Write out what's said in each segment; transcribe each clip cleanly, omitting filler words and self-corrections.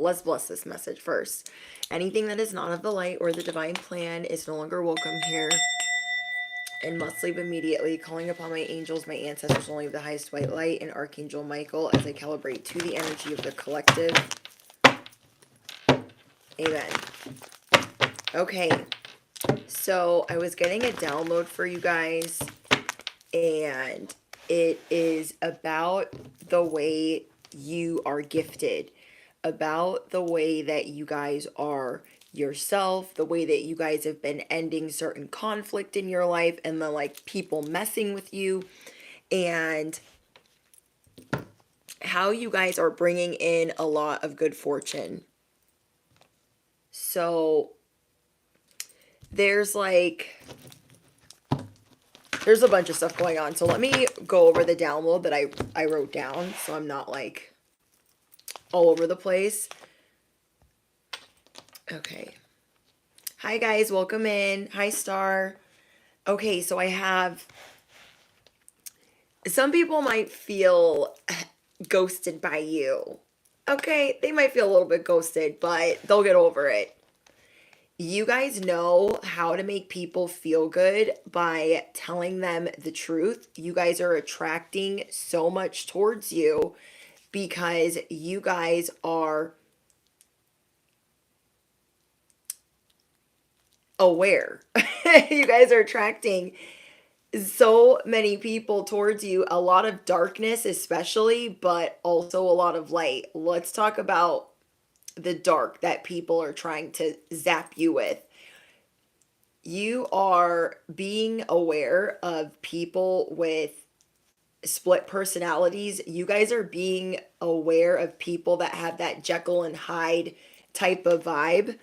let's bless this message first. Anything that is not of the light or the divine plan is no longer welcome here and must leave immediately, calling upon my angels, my ancestors, only of the highest white light, and Archangel Michael as I calibrate to the energy of the collective. Amen. Okay, so I was getting a download for you guys, and it is about the way you are gifted, about the way that you guys are yourself, the way that you guys have been ending certain conflict in your life and the like people messing with you, and how you guys are bringing in a lot of good fortune. So there's a bunch of stuff going on. So let me go over the download that I wrote down so I'm not like all over the place. Okay. Hi guys, welcome in. Hi Star. Okay, so I have, some people might feel ghosted by you. Okay, they might feel a little bit ghosted, but they'll get over it. You guys know how to make people feel good by telling them the truth. You guys are attracting so much towards you because you guys are aware. You guys are attracting so many people towards you, a lot of darkness especially, but also a lot of light. Let's talk about the dark that people are trying to zap you with. You are being aware of people with split personalities. You guys are being aware of people that have that Jekyll and Hyde type of vibe.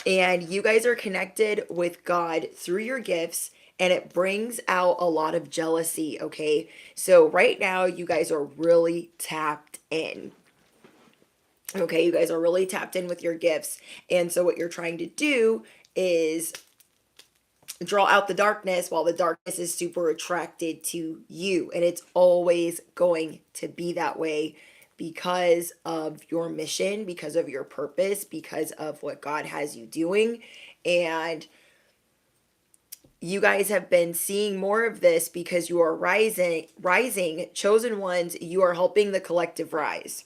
And you guys are connected with God through your gifts, and it brings out a lot of jealousy, okay? So right now, you guys are really tapped in. Okay, you guys are really tapped in with your gifts. And so what you're trying to do is draw out the darkness while the darkness is super attracted to you. And it's always going to be that way because of your mission, because of your purpose, because of what God has you doing. And you guys have been seeing more of this because you are rising, chosen ones. You are helping the collective rise.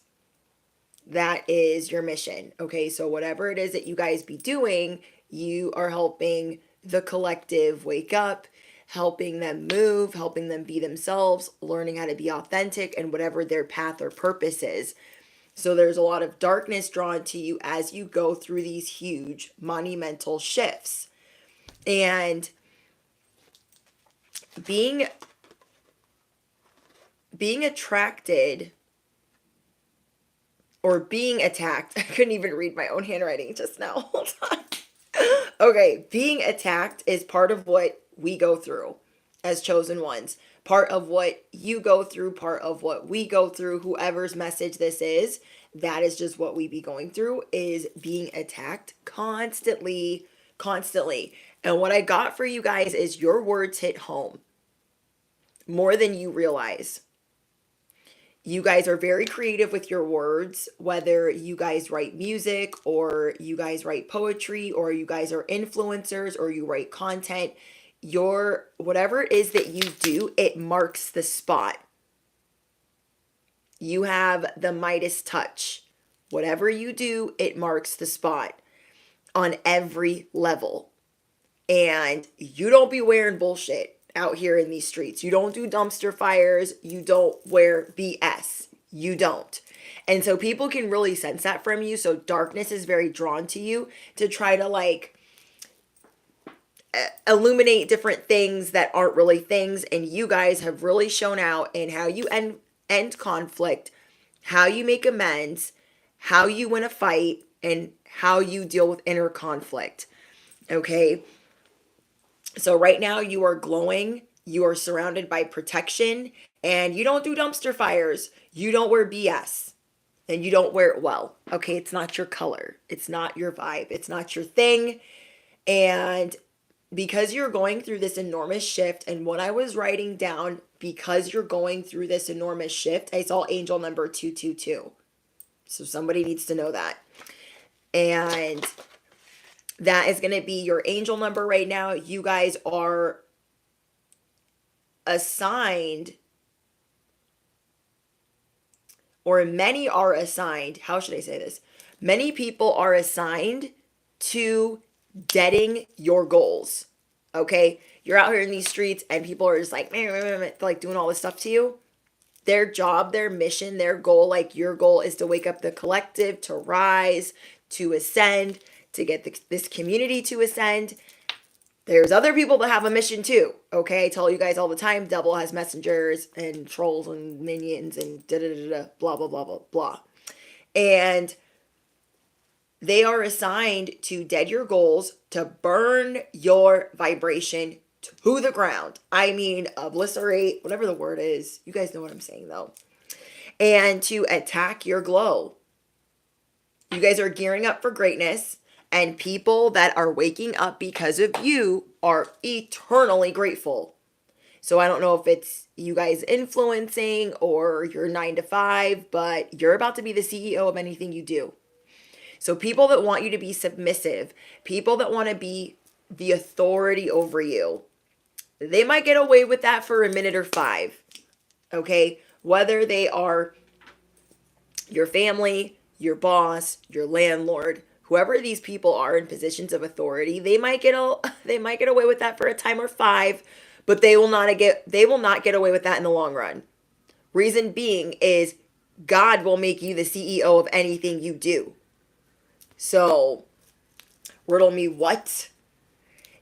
That is your mission. Okay, so whatever it is that you guys be doing, you are helping the collective wake up, helping them move, helping them be themselves, learning how to be authentic and whatever their path or purpose is. So there's a lot of darkness drawn to you as you go through these huge monumental shifts. And being attracted or being attacked. I couldn't even read my own handwriting just now. Hold on. Okay, being attacked is part of what we go through as chosen ones. Part of what you go through, part of what we go through, whoever's message this is, that is just what we be going through, is being attacked constantly, constantly. And what I got for you guys is your words hit home more than you realize. You guys are very creative with your words, whether you guys write music or you guys write poetry or you guys are influencers or you write content. Your whatever it is that you do, it marks the spot. You have the Midas touch. Whatever you do, it marks the spot on every level. And you don't be wearing bullshit out here in these streets. You don't do dumpster fires. You don't wear BS. You don't. And so people can really sense that from you. So darkness is very drawn to you to try to like illuminate different things that aren't really things. And you guys have really shown out in how you end conflict, how you make amends, how you win a fight, and how you deal with inner conflict. Okay. So right now you are glowing, you are surrounded by protection, and you don't do dumpster fires, you don't wear BS, and you don't wear it well. Okay, it's not your color, it's not your vibe, it's not your thing. And because you're going through this enormous shift, and what I was writing down, because you're going through this enormous shift, I saw angel number 222. So somebody needs to know that. And that is going to be your angel number right now. You guys are assigned, or many are assigned. How should I say this? Many people are assigned to deading your goals. Okay? You're out here in these streets and people are just like, meh, meh, meh, meh, like doing all this stuff to you. Their job, their mission, their goal, like your goal is to wake up the collective, to rise, to ascend, to get this community to ascend. There's other people that have a mission too. Okay, I tell you guys all the time, devil has messengers and trolls and minions and da da da da, blah blah blah blah blah. And they are assigned to dead your goals, to burn your vibration to the ground. I mean, obliterate, whatever the word is. You guys know what I'm saying though. And to attack your glow. You guys are gearing up for greatness, and people that are waking up because of you are eternally grateful. So I don't know if it's you guys influencing or your 9 to 5, but you're about to be the CEO of anything you do. So people that want you to be submissive, people that want to be the authority over you, they might get away with that for a minute or 5. Okay? Whether they are your family, your boss, your landlord, whoever these people are in positions of authority, they might get away with that for a time or 5, but they will not get away with that in the long run. Reason being is God will make you the CEO of anything you do. So, riddle me what?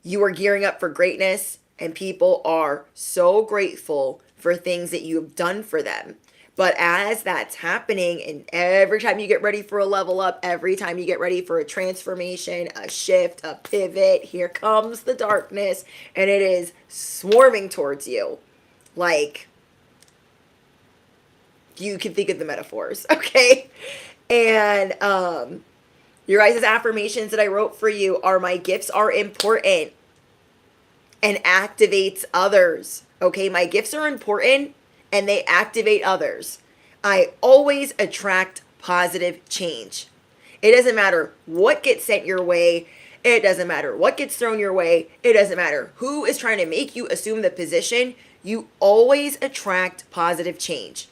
You are gearing up for greatness, and people are so grateful for things that you have done for them. But as that's happening, and every time you get ready for a level up, every time you get ready for a transformation, a shift, a pivot, here comes the darkness, and it is swarming towards you. Like, you can think of the metaphors, okay? And your guys' affirmations that I wrote for you are: my gifts are important and activates others. Okay, my gifts are important and they activate others. I always attract positive change. It doesn't matter what gets sent your way. It doesn't matter what gets thrown your way. It doesn't matter who is trying to make you assume the position. You always attract positive change.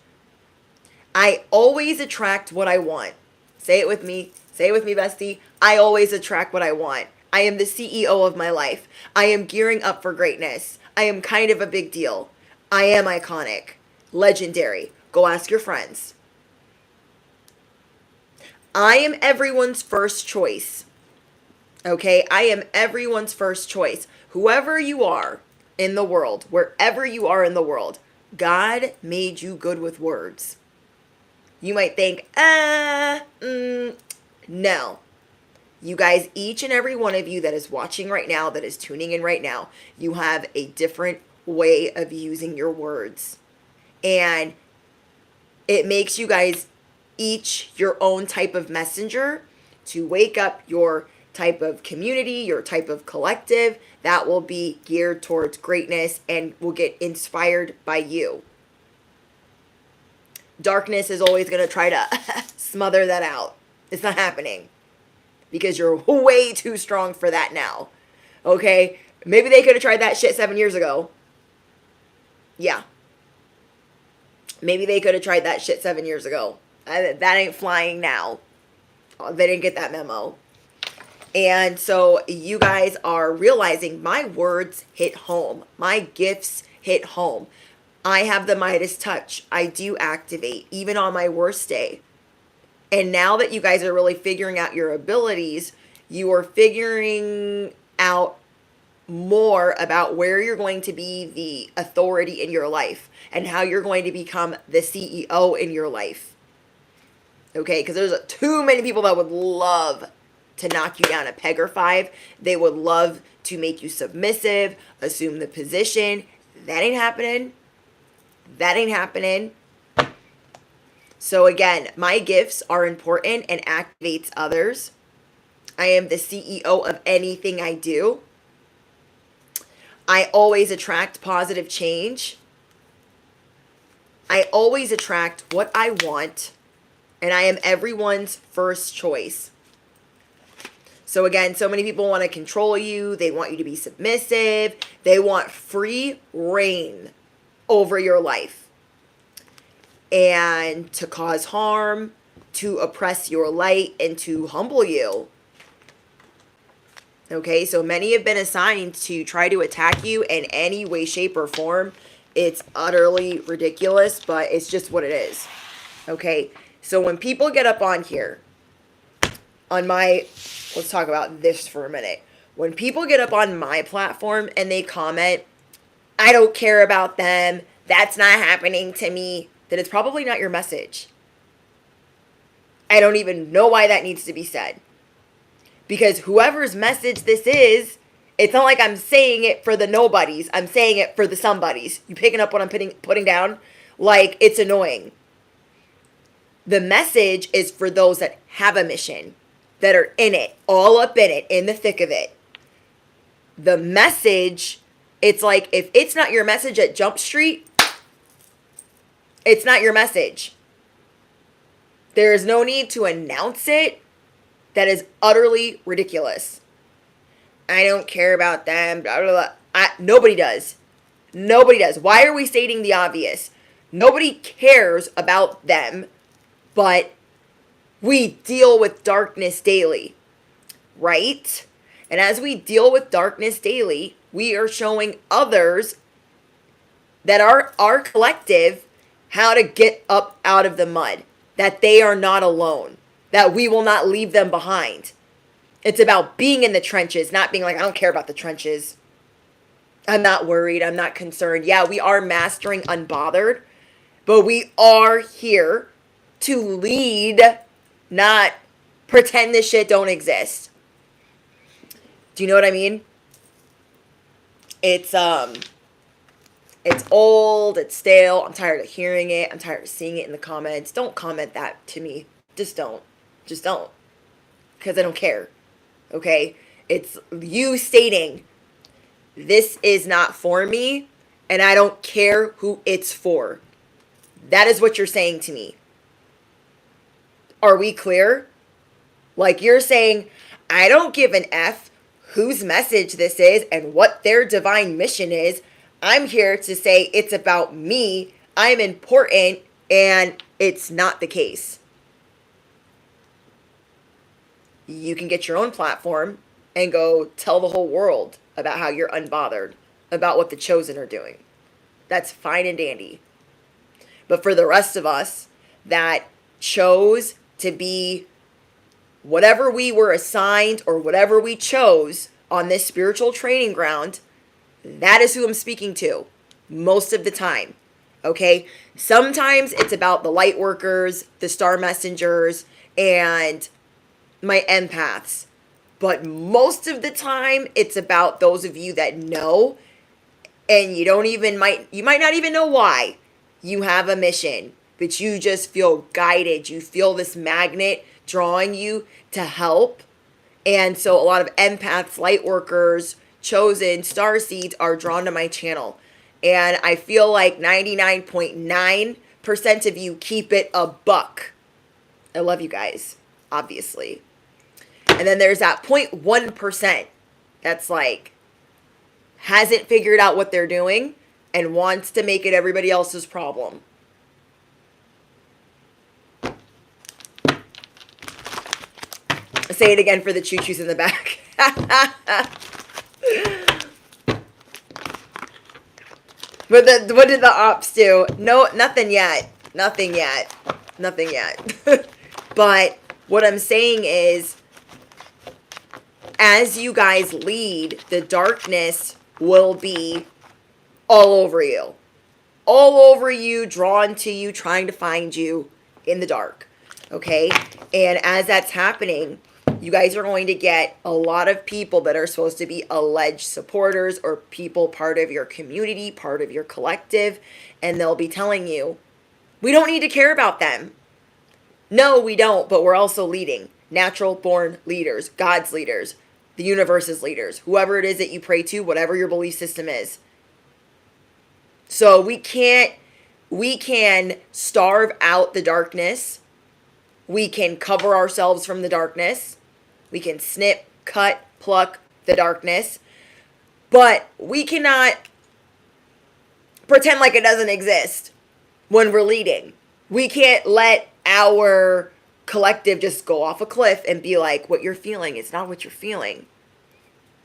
I always attract what I want. Say it with me. Say it with me, bestie. I always attract what I want. I am the CEO of my life. I am gearing up for greatness. I am kind of a big deal. I am iconic. Legendary. Go ask your friends. I am everyone's first choice. Okay? I am everyone's first choice. Whoever you are in the world, wherever you are in the world, God made you good with words. You might think, no. You guys, each and every one of you that is watching right now, that is tuning in right now, you have a different way of using your words. And it makes you guys each your own type of messenger to wake up your type of community, your type of collective that will be geared towards greatness and will get inspired by you. Darkness is always going to try to smother that out. It's not happening because you're way too strong for that now. Okay? Maybe they could have tried that shit 7 years ago. Yeah. Maybe they could have tried that shit 7 years ago. That ain't flying now. They didn't get that memo. And so you guys are realizing my words hit home. My gifts hit home. I have the Midas touch. I do activate, even on my worst day. And now that you guys are really figuring out your abilities, you are figuring out more about where you're going to be the authority in your life and how you're going to become the CEO in your life. Okay, because there's too many people that would love to knock you down a peg or 5. They would love to make you submissive, assume the position. That ain't happening. That ain't happening. So again, my gifts are important and activates others. I am the CEO of anything I do. I always attract positive change. I always attract what I want. And I am everyone's first choice. So again, so many people want to control you. They want you to be submissive. They want free reign over your life and to cause harm, to oppress your light, and to humble you. Okay, so many have been assigned to try to attack you in any way, shape, or form. It's utterly ridiculous, but it's just what it is. Okay, so when people get up on here, on my, let's talk about this for a minute. When people get up on my platform and they comment, I don't care about them, that's not happening to me, then it's probably not your message. I don't even know why that needs to be said. Because whoever's message this is, it's not like I'm saying it for the nobodies. I'm saying it for the somebodies. You picking up what I'm putting down? Like, it's annoying. The message is for those that have a mission, that are in it, all up in it, in the thick of it. The message, it's like, if it's not your message at Jump Street, it's not your message. There is no need to announce it. That is utterly ridiculous. I don't care about them. Blah, blah, blah. Nobody does. Nobody does. Why are we stating the obvious? Nobody cares about them, but we deal with darkness daily, right? And as we deal with darkness daily, we are showing others that are our collective how to get up out of the mud, that they are not alone, that we will not leave them behind. It's about being in the trenches, not being like, I don't care about the trenches. I'm not worried. I'm not concerned. Yeah, we are mastering unbothered, but we are here to lead, not pretend this shit don't exist. Do you know what I mean? It's old, it's stale. I'm tired of hearing it. I'm tired of seeing it in the comments. Don't comment that to me. Just don't. Just don't. Because I don't care. Okay? It's you stating, this is not for me, and I don't care who it's for. That is what you're saying to me. Are we clear? Like, you're saying, I don't give an F whose message this is and what their divine mission is. I'm here to say it's about me. I'm important, and it's not the case. You can get your own platform and go tell the whole world about how you're unbothered, about what the chosen are doing. That's fine and dandy. But for the rest of us that chose to be whatever we were assigned or whatever we chose on this spiritual training ground, that is who I'm speaking to most of the time. Okay? Sometimes it's about the light workers, the star messengers, and my empaths. But most of the time it's about those of you that know, and you might not even know why you have a mission, but you just feel guided. You feel this magnet drawing you to help. And so a lot of empaths, light workers, chosen, star seeds are drawn to my channel. And I feel like 99.9% of you keep it a buck. I love you guys, obviously. And then there's that 0.1% that's like, hasn't figured out what they're doing and wants to make it everybody else's problem. Say it again for the choo-choos in the back. What did the ops do? No, nothing yet. Nothing yet. Nothing yet. But what I'm saying is, as you guys lead, the darkness will be all over you. All over you, drawn to you, trying to find you in the dark. Okay? And as that's happening, you guys are going to get a lot of people that are supposed to be alleged supporters or people part of your community, part of your collective, and they'll be telling you, we don't need to care about them. No, we don't, but we're also leading. Natural born leaders, God's leaders, the universe's leaders, whoever it is that you pray to, whatever your belief system is. So we can starve out the darkness. We can cover ourselves from the darkness. We can snip, pluck the darkness, but we cannot pretend like it doesn't exist when we're leading. We can't let our collective just go off a cliff and be like, what you're feeling is not what you're feeling.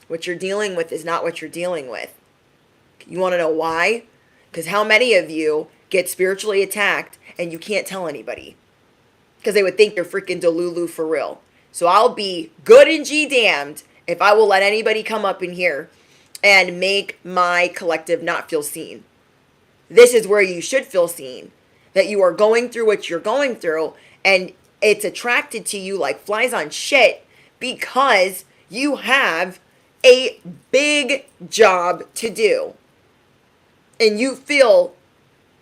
What you're dealing with is not what you're dealing with. You want to know why? Because how many of you get spiritually attacked and you can't tell anybody? Because they would think you're freaking Delulu for real. So I'll be good and G damned if I will let anybody come up in here and make my collective not feel seen. This is where you should feel seen. That you are going through what you're going through and it's attracted to you like flies on shit because you have a big job to do. And you feel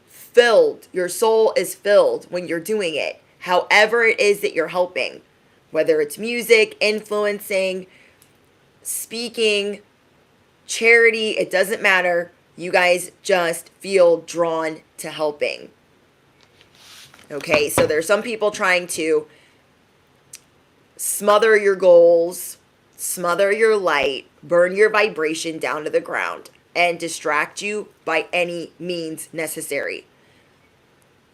filled. Your soul is filled when you're doing it. However it is that you're helping. Whether it's music, influencing, speaking, charity, it doesn't matter. You guys just feel drawn to helping. Okay, so there's some people trying to smother your goals, smother your light, burn your vibration down to the ground, and distract you by any means necessary.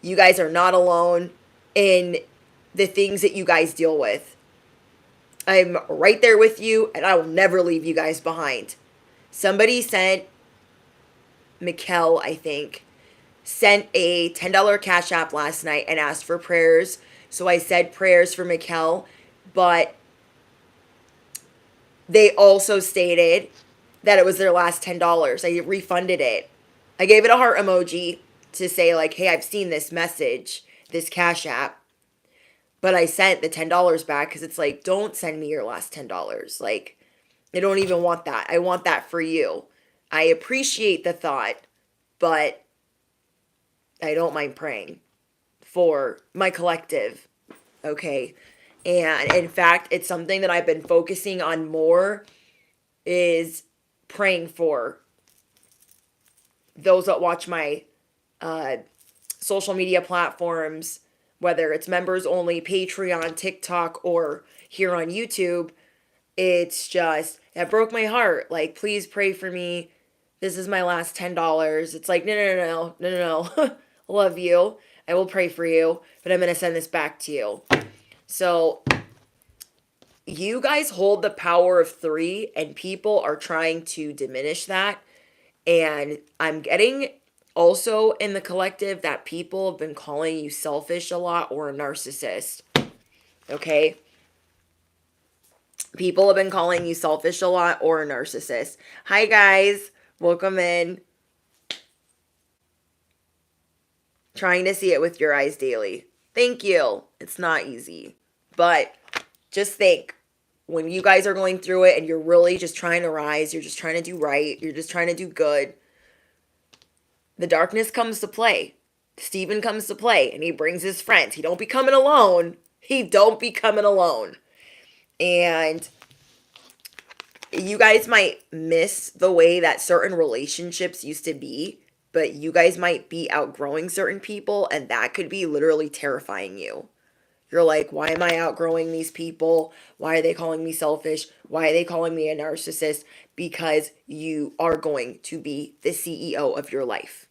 You guys are not alone in the things that you guys deal with. I'm right there with you, and I will never leave you guys behind. Somebody sent, Mikkel, I think, sent a $10 Cash App last night and asked for prayers. So I said prayers for Mikkel, but they also stated that it was their last $10. I refunded it. I gave it a heart emoji to say like, hey, I've seen this message, this Cash App. But I sent the $10 back because it's like, don't send me your last $10. Like, I don't even want that. I want that for you. I appreciate the thought, but I don't mind praying for my collective, okay? And in fact, it's something that I've been focusing on more is praying for those that watch my social media platforms, whether it's members only, Patreon, TikTok, or here on YouTube. It's just, that broke my heart. Like, please pray for me. This is my last $10. It's like, no. Love you. I will pray for you, but I'm going to send this back to you. So you guys hold the power of 3 and people are trying to diminish that. And I'm getting also in the collective that people have been calling you selfish a lot or a narcissist. Okay? People have been calling you selfish a lot or a narcissist. Hi guys. Welcome in. Trying to see it with your eyes daily. Thank you. It's not easy. But just think, when you guys are going through it and you're really just trying to rise, you're just trying to do right, you're just trying to do good, the darkness comes to play. Steven comes to play and he brings his friends. He don't be coming alone. And you guys might miss the way that certain relationships used to be, but you guys might be outgrowing certain people, and that could be literally terrifying you. You're like, why am I outgrowing these people? Why are they calling me selfish? Why are they calling me a narcissist? Because you are going to be the CEO of your life.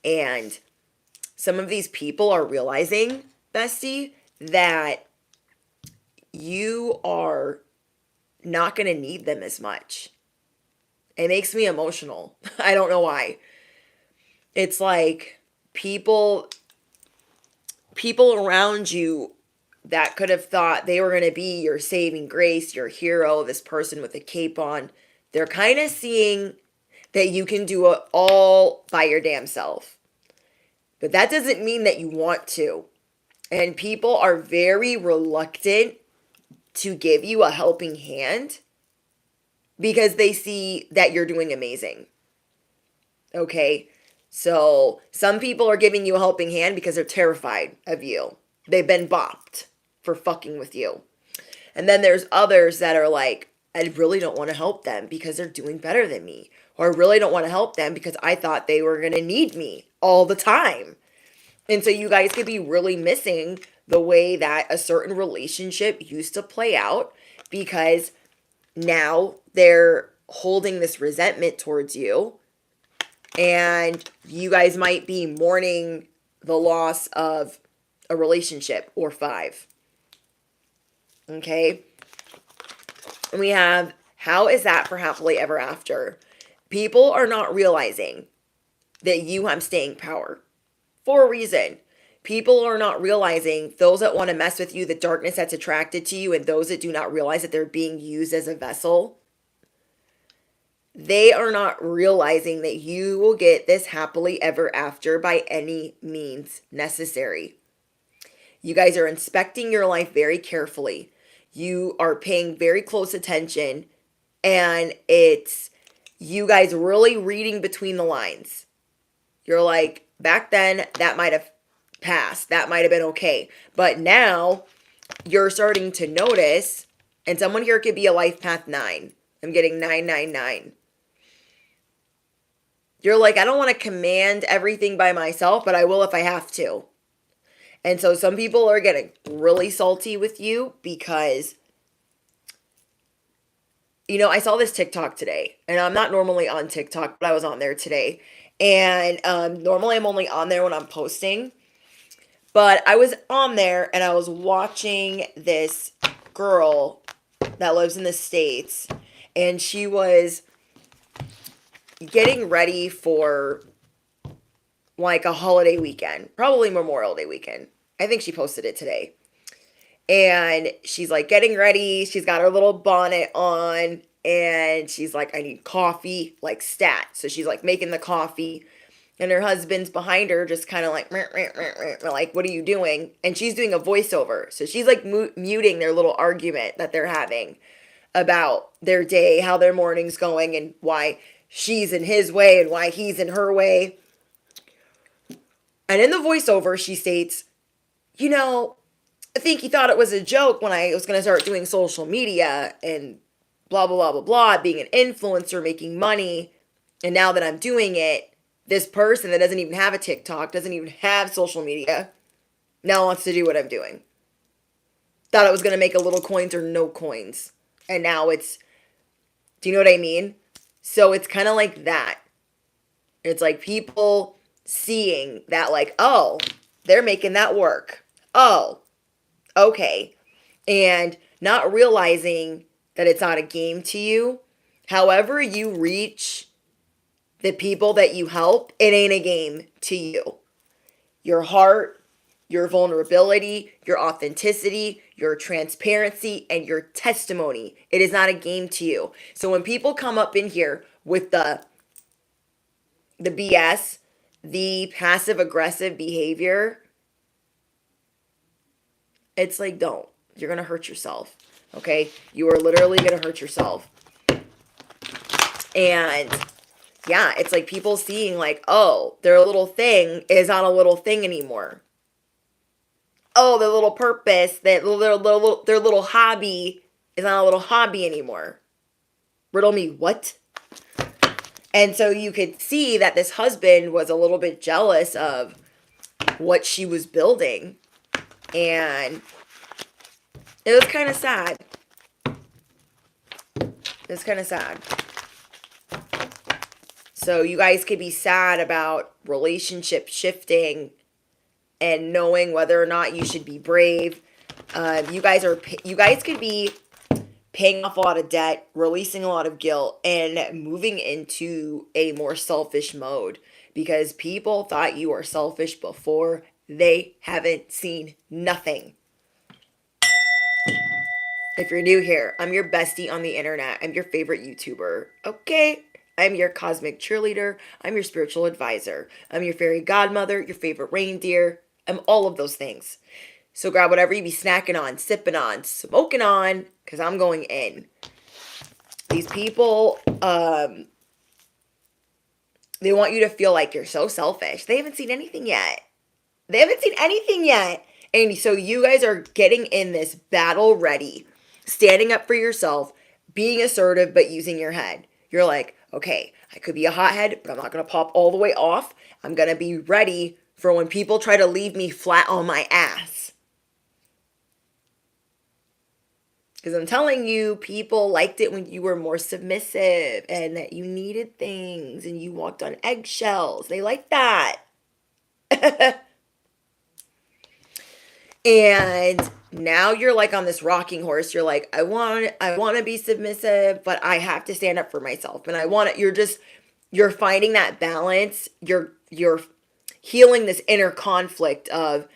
And some of these people are realizing, bestie, that you are not going to need them as much. It makes me emotional. I don't know why. It's like people around you that could have thought they were going to be your saving grace, your hero, this person with a cape on. They're kind of seeing that you can do it all by your damn self. But that doesn't mean that you want to. And people are very reluctant to give you a helping hand because they see that you're doing amazing. Okay? So some people are giving you a helping hand because they're terrified of you. They've been bopped for fucking with you. And then there's others that are like, I really don't want to help them because they're doing better than me. Or I really don't want to help them because I thought they were going to need me all the time. And so you guys could be really missing the way that a certain relationship used to play out, because now they're holding this resentment towards you, and you guys might be mourning the loss of a relationship or 5. Okay? And we have, how is that for happily ever after? People are not realizing that you have staying power for a reason. People are not realizing, those that want to mess with you, the darkness that's attracted to you, and those that do not realize that they're being used as a vessel, they are not realizing that you will get this happily ever after by any means necessary. You guys are inspecting your life very carefully. You are paying very close attention, and it's you guys really reading between the lines. You're like, back then, that might have passed. That might have been okay. But now, you're starting to notice, and someone here could be a life path 9. I'm getting 999. You're like, I don't want to command everything by myself, but I will if I have to. And so some people are getting really salty with you because, I saw this TikTok today, and I'm not normally on TikTok, but I was on there today. And normally I'm only on there when I'm posting. But I was on there and I was watching this girl that lives in the States, and she was getting ready for like a holiday weekend, probably Memorial Day weekend. I think she posted it today. And she's like getting ready. She's got her little bonnet on, and she's like, I need coffee, like stat. So she's like making the coffee, and her husband's behind her just kind of like, meh, meh, meh, meh, like, what are you doing? And she's doing a voiceover. So she's like muting their little argument that they're having about their day, how their morning's going, and why she's in his way and why he's in her way. And in the voiceover, she states, I think he thought it was a joke when I was going to start doing social media and blah, blah, blah, blah, blah, being an influencer, making money. And now that I'm doing it, this person that doesn't even have a TikTok, doesn't even have social media, now wants to do what I'm doing. Thought it was going to make a little coins or no coins. And now it's, do you know what I mean? So it's kind of like that. It's like people seeing that like, oh, they're making that work. Oh, okay. And not realizing that it's not a game to you. However you reach the people that you help, it ain't a game to you. Your heart, your vulnerability, your authenticity, your transparency, and your testimony. It is not a game to you. So when people come up in here with the BS, the passive aggressive behavior, it's like, don't. You're going to hurt yourself. Okay? You are literally going to hurt yourself. And yeah, it's like people seeing like, oh, their little thing is not a little thing anymore. Oh, their little purpose, their little hobby is not a little hobby anymore. Riddle me what? And so you could see that this husband was a little bit jealous of what she was building. And it was kind of sad. It was kind of sad. So you guys could be sad about relationship shifting and knowing whether or not you should be brave. You guys could be paying off a lot of debt, releasing a lot of guilt, and moving into a more selfish mode because people thought you were selfish before. They haven't seen nothing. If you're new here, I'm your bestie on the internet. I'm your favorite YouTuber. Okay? I'm your cosmic cheerleader. I'm your spiritual advisor. I'm your fairy godmother, your favorite reindeer. I'm all of those things. So grab whatever you be snacking on, sipping on, smoking on, because I'm going in. These people, they want you to feel like you're so selfish. They haven't seen anything yet. And so you guys are getting in this battle ready, standing up for yourself, being assertive, but using your head. You're like, okay, I could be a hothead, but I'm not going to pop all the way off. I'm going to be ready for when people try to leave me flat on my ass. Because I'm telling you, people liked it when you were more submissive and that you needed things and you walked on eggshells. They like that. And now you're like on this rocking horse. You're like, I want to be submissive, but I have to stand up for myself. And you're finding that balance. You're healing this inner conflict of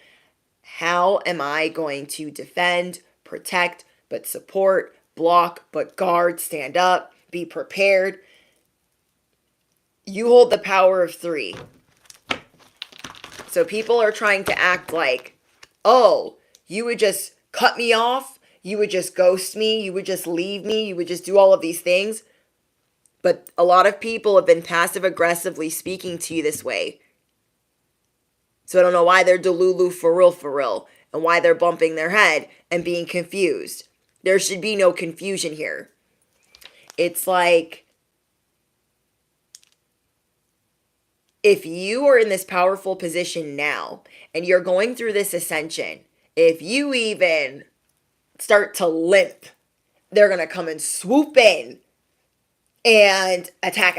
how am I going to defend, protect, but support, block, but guard, stand up, be prepared. You hold the power of 3. So people are trying to act like, oh, you would just cut me off, you would just ghost me, you would just leave me, you would just do all of these things. But a lot of people have been passive aggressively speaking to you this way. So I don't know why they're delulu for real, and why they're bumping their head and being confused. There should be no confusion here. It's like, if you are in this powerful position now and you're going through this ascension, if you even start to limp, they're going to come and swoop in and attack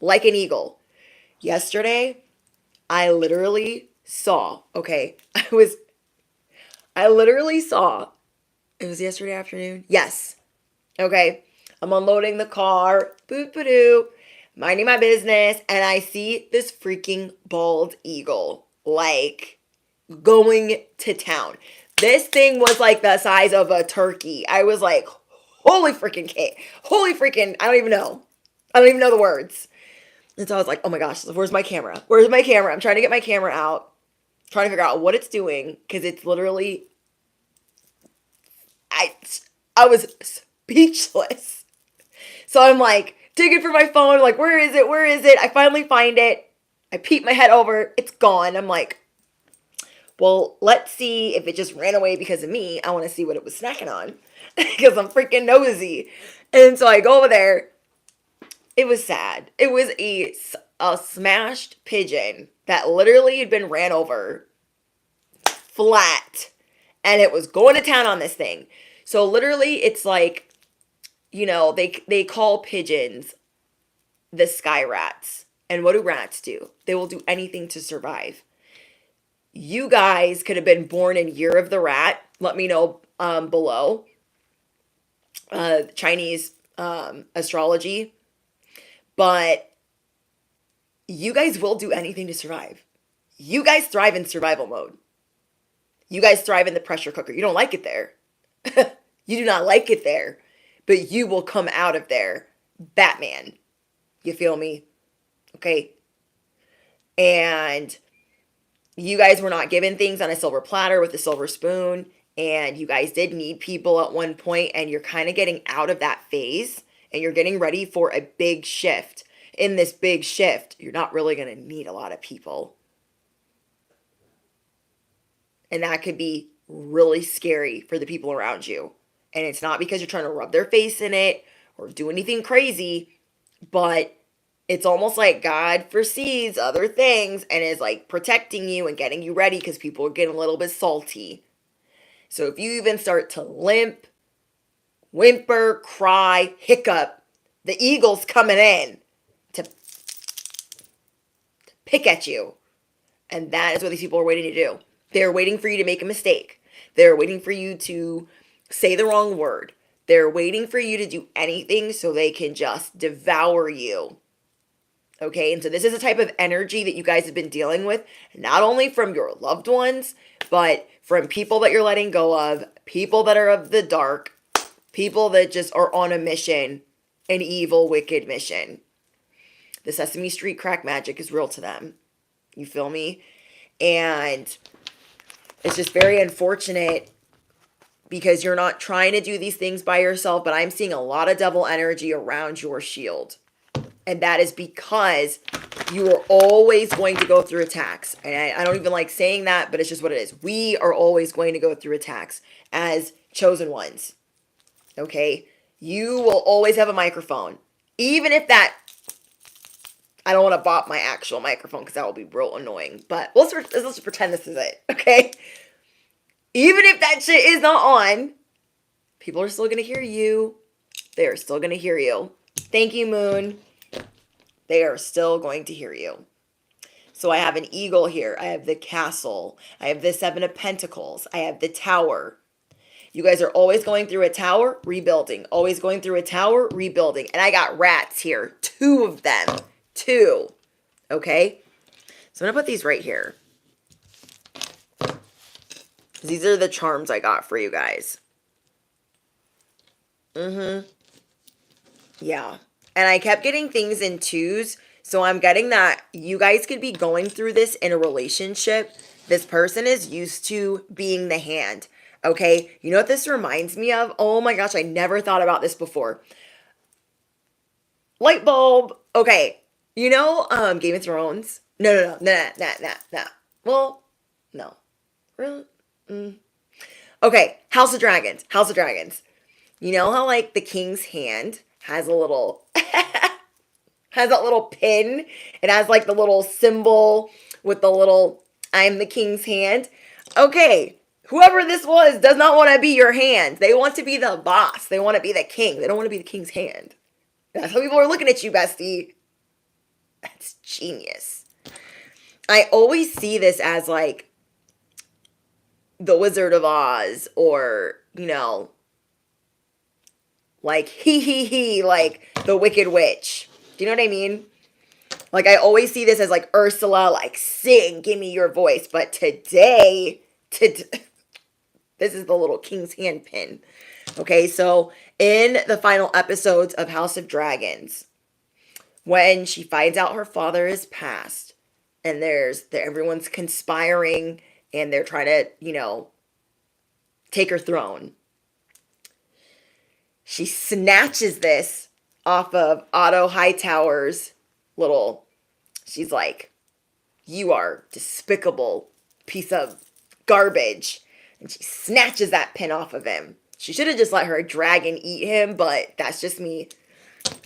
like an eagle. Yesterday, I literally saw, I literally saw, it was yesterday afternoon? Yes. Okay. I'm unloading the car, boop-a-doo, minding my business, and I see this freaking bald eagle, like, going to town. This thing was like the size of a turkey. I was like, holy freaking I don't even know the words. And so I was like, oh my gosh, where's my camera? I'm trying to get my camera out, trying to figure out what it's doing, because it's literally, I was speechless. So I'm like, digging for my phone, like, where is it? I finally find it. I peep my head over, it's gone. I'm like, well, let's see if it just ran away because of me. I want to see what it was snacking on because I'm freaking nosy. And so I go over there. It was sad. It was a smashed pigeon that literally had been ran over flat, and it was going to town on this thing. So literally it's like, they call pigeons the sky rats. And what do rats do? They will do anything to survive. You guys could have been born in Year of the Rat. Let me know below. Chinese astrology. But you guys will do anything to survive. You guys thrive in survival mode. You guys thrive in the pressure cooker. You don't like it there. You do not like it there. But you will come out of there Batman. You feel me? Okay? And you guys were not given things on a silver platter with a silver spoon. And you guys did need people at one point. And you're kind of getting out of that phase. And you're getting ready for a big shift. In this big shift, you're not really going to need a lot of people. And that could be really scary for the people around you. And it's not because you're trying to rub their face in it or do anything crazy, but it's almost like God foresees other things and is like protecting you and getting you ready because people are getting a little bit salty. So if you even start to limp, whimper, cry, hiccup, the eagle's coming in to pick at you. And that is what these people are waiting to do. They're waiting for you to make a mistake. They're waiting for you to say the wrong word. They're waiting for you to do anything so they can just devour you. Okay, and so this is a type of energy that you guys have been dealing with, not only from your loved ones, but from people that you're letting go of, people that are of the dark, people that just are on a mission, an evil, wicked mission. The Sesame Street crack magic is real to them. You feel me? And it's just very unfortunate because you're not trying to do these things by yourself, but I'm seeing a lot of devil energy around your shield. And that is because you are always going to go through attacks. And I don't even like saying that, but it's just what it is. We are always going to go through attacks as chosen ones. Okay? You will always have a microphone. Even if that... I don't want to bop my actual microphone because that will be real annoying. But let's just pretend this is it. Okay? Even if that shit is not on, People are still going to hear you. They are still going to hear you. Thank you, Moon. They are still going to hear you. So I have an eagle here. I have the castle. I have the 7 of Pentacles. I have the tower. You guys are always going through a tower, rebuilding. Always going through a tower, rebuilding. And I got rats here. 2 of them. 2. Okay? So I'm going to put these right here. These are the charms I got for you guys. Yeah. And I kept getting things in 2s. So I'm getting that you guys could be going through this in a relationship. This person is used to being the hand. Okay? You know what this reminds me of? Oh my gosh, I never thought about this before. Light bulb. Okay. You know Game of Thrones? No. Well, no. Really? Okay, House of Dragons. House of Dragons. You know how like the king's hand has a little has that little pin? It has like the little symbol with the little I'm the king's hand. Okay, whoever this was does not want to be your hand. They want to be the boss. They want to be the king. They don't want to be the king's hand. That's how people are looking at you, bestie. That's genius. I always see this as like the Wizard of Oz or, you know, like he, like the Wicked Witch. Do you know what I mean? Like I always see this as like Ursula, like sing, give me your voice. But today, this is the little King's Hand pin. Okay, so in the final episodes of House of Dragons, when she finds out her father is passed, and everyone's conspiring and they're trying to, you know, take her throne. She snatches this off of Otto Hightower's little, she's like, you are despicable piece of garbage. And she snatches that pin off of him. She should have just let her dragon eat him, but that's just me.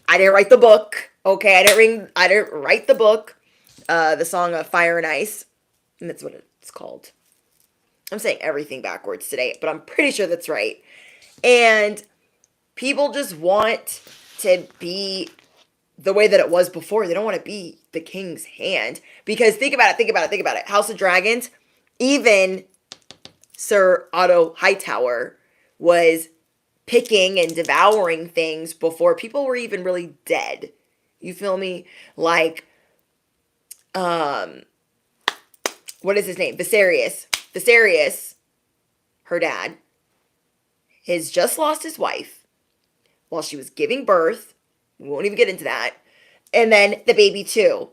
I didn't write the book. Okay, I didn't write the book. The song of Fire and Ice. And that's what it's called. I'm saying everything backwards today, but I'm pretty sure that's right. And people just want to be the way that it was before. They don't want to be the king's hand. Because think about it. House of Dragons, even Sir Otto Hightower was picking and devouring things before people were even really dead. You feel me? Like, what is his name? Viserys, her dad, has just lost his wife while she was giving birth. We won't even get into that. And then the baby too.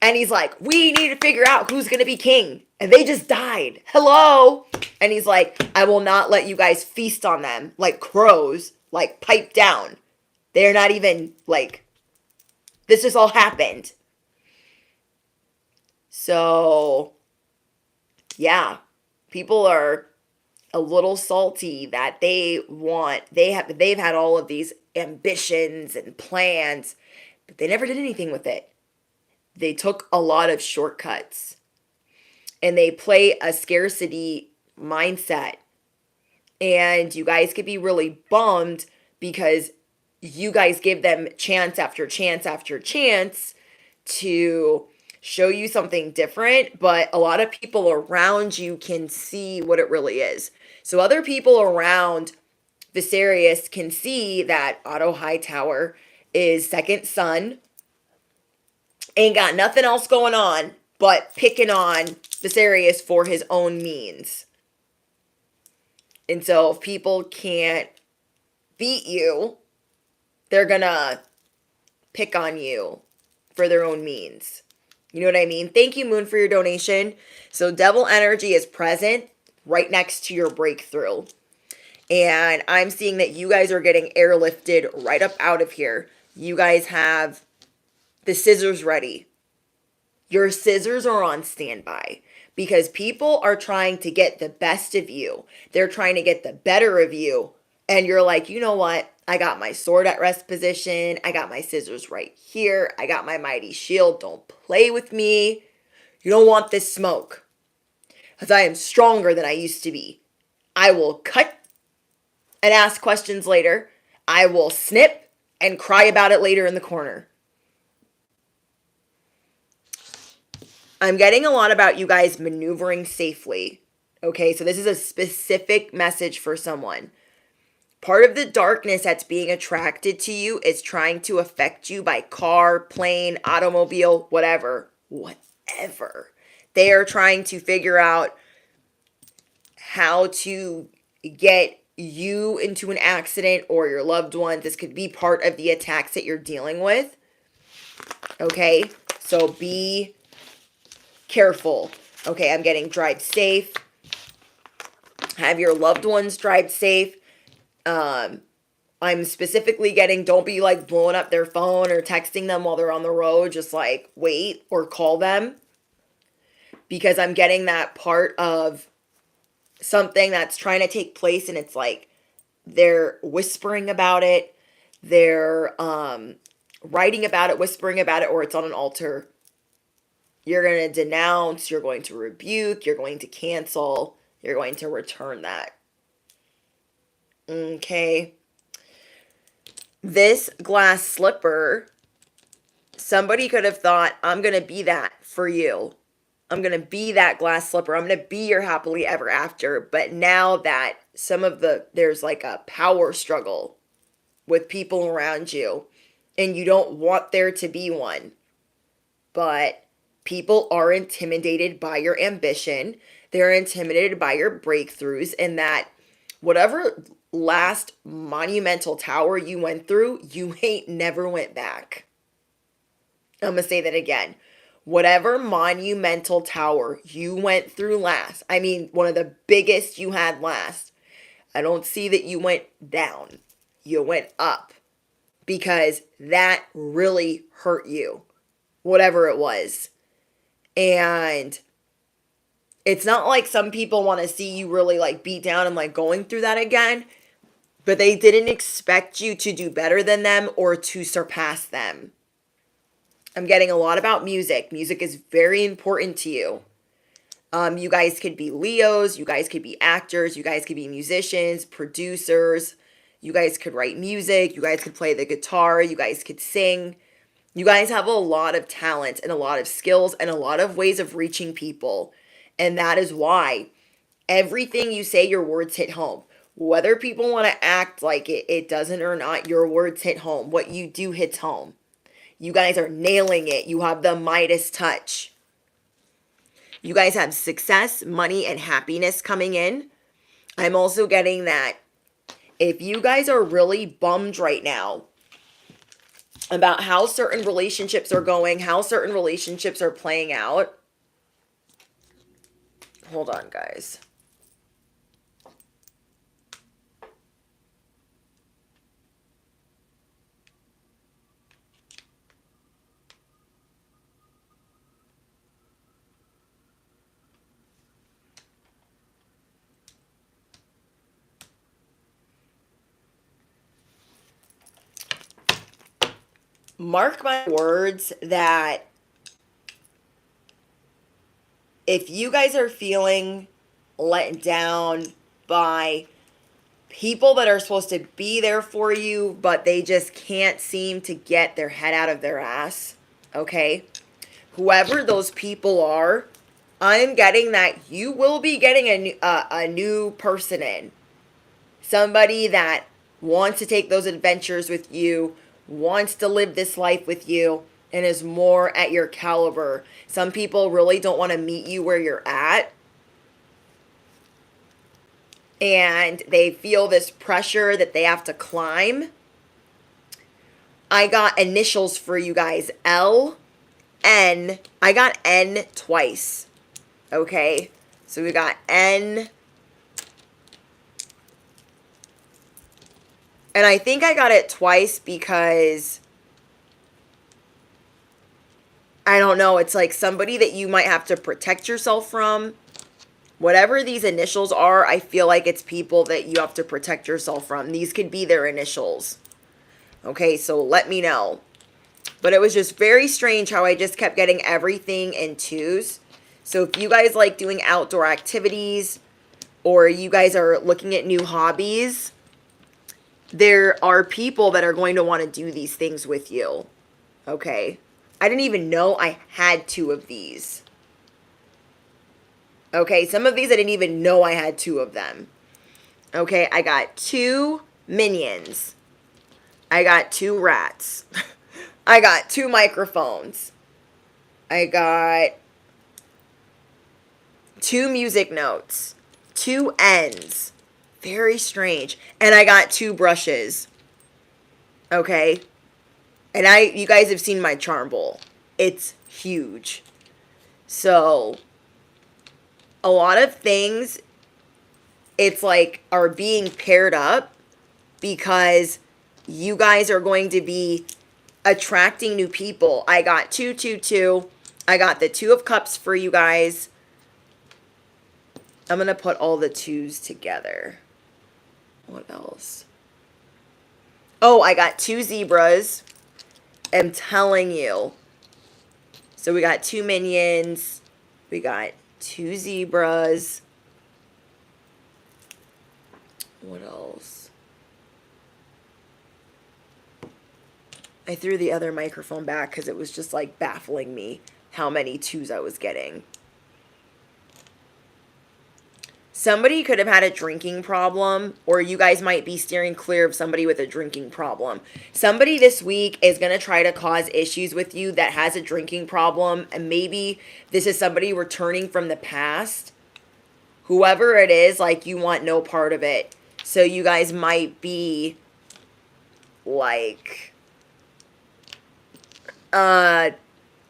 And he's like, we need to figure out who's going to be king. And they just died. Hello? And he's like, I will not let you guys feast on them like crows, like pipe down. They're not even like, this just all happened. So, yeah, people are a little salty that they've had all of these ambitions and plans, but they never did anything with it. They took a lot of shortcuts and they play a scarcity mindset. And you guys could be really bummed because you guys give them chance after chance after chance to show you something different, but a lot of people around you can see what it really is. So other people around Viserys can see that Otto Hightower is second son, ain't got nothing else going on but picking on Viserys for his own means. And so if people can't beat you, they're gonna pick on you for their own means. You know what I mean? Thank you, Moon, for your donation. So devil energy is present right next to your breakthrough. And I'm seeing that you guys are getting airlifted right up out of here. You guys have the scissors ready. Your scissors are on standby because people are trying to get the best of you. They're trying to get the better of you. And you're like, you know what? I got my sword at rest position. I got my scissors right here. I got my mighty shield. Don't play with me. You don't want this smoke. Because I am stronger than I used to be. I will cut and ask questions later. I will snip and cry about it later in the corner. I'm getting a lot about you guys maneuvering safely. Okay, so this is a specific message for someone. Part of the darkness that's being attracted to you is trying to affect you by car, plane, automobile, whatever. Whatever. They are trying to figure out how to get you into an accident or your loved ones. This could be part of the attacks that you're dealing with. Okay, so be careful. Okay, I'm getting drive safe. Have your loved ones drive safe. I'm specifically getting, don't be like blowing up their phone or texting them while they're on the road. Just like wait or call them. Because I'm getting that part of something that's trying to take place and it's like they're whispering about it. They're writing about it, whispering about it, or it's on an altar. You're going to denounce, you're going to rebuke, you're going to cancel, you're going to return that. Okay. This glass slipper, somebody could have thought, I'm going to be that for you. I'm going to be that glass slipper. I'm going to be your happily ever after. But now that there's like a power struggle with people around you and you don't want there to be one. But people are intimidated by your ambition. They're intimidated by your breakthroughs, and that whatever last monumental tower you went through, you ain't never went back. I'm going to say that again. Whatever monumental tower you went through last, I mean, one of the biggest you had last, I don't see that you went down. You went up because that really hurt you, whatever it was. And it's not like some people want to see you really like beat down and like going through that again, but they didn't expect you to do better than them or to surpass them. I'm getting a lot about music. Music is very important to you. You guys could be Leos. You guys could be actors. You guys could be musicians, producers. You guys could write music. You guys could play the guitar. You guys could sing. You guys have a lot of talent and a lot of skills and a lot of ways of reaching people. And that is why everything you say, your words hit home. Whether people want to act like it doesn't or not, your words hit home. What you do hits home. You guys are nailing it. You have the Midas touch. You guys have success, money, and happiness coming in. I'm also getting that if you guys are really bummed right now about how certain relationships are going, how certain relationships are playing out. Hold on, guys. Mark my words that if you guys are feeling let down by people that are supposed to be there for you, but they just can't seem to get their head out of their ass, okay? Whoever those people are, I'm getting that you will be getting a new person in. Somebody that wants to take those adventures with you, wants to live this life with you, and is more at your caliber. Some people really don't want to meet you where you're at. And they feel this pressure that they have to climb. I got initials for you guys. L, N. I got N twice. Okay? So we got N. And I think I got it twice because, I don't know, it's like somebody that you might have to protect yourself from. Whatever these initials are, I feel like it's people that you have to protect yourself from. These could be their initials. Okay, so let me know. But it was just very strange how I just kept getting everything in twos. So if you guys like doing outdoor activities or you guys are looking at new hobbies, there are people that are going to want to do these things with you. Okay. I didn't even know I had 2 of these. Okay. Some of these I didn't even know I had 2 of them. Okay. I got 2 minions. I got 2 rats. I got 2 microphones. I got 2 music notes. 2 ends. Very strange. And I got 2 brushes. Okay. And you guys have seen my charm bowl. It's huge. So, a lot of things, it's like, are being paired up because you guys are going to be attracting new people. I got 2, 2, 2. I got the 2 of cups for you guys. I'm going to put all the 2s together. What else? Oh, I got 2 zebras. I'm telling you. So we got 2 minions. We got 2 zebras. What else? I threw the other microphone back because it was just like baffling me how many 2s I was getting. Somebody could have had a drinking problem, or you guys might be steering clear of somebody with a drinking problem. Somebody this week is going to try to cause issues with you that has a drinking problem, and maybe this is somebody returning from the past. Whoever it is, like, you want no part of it. So you guys might be, like,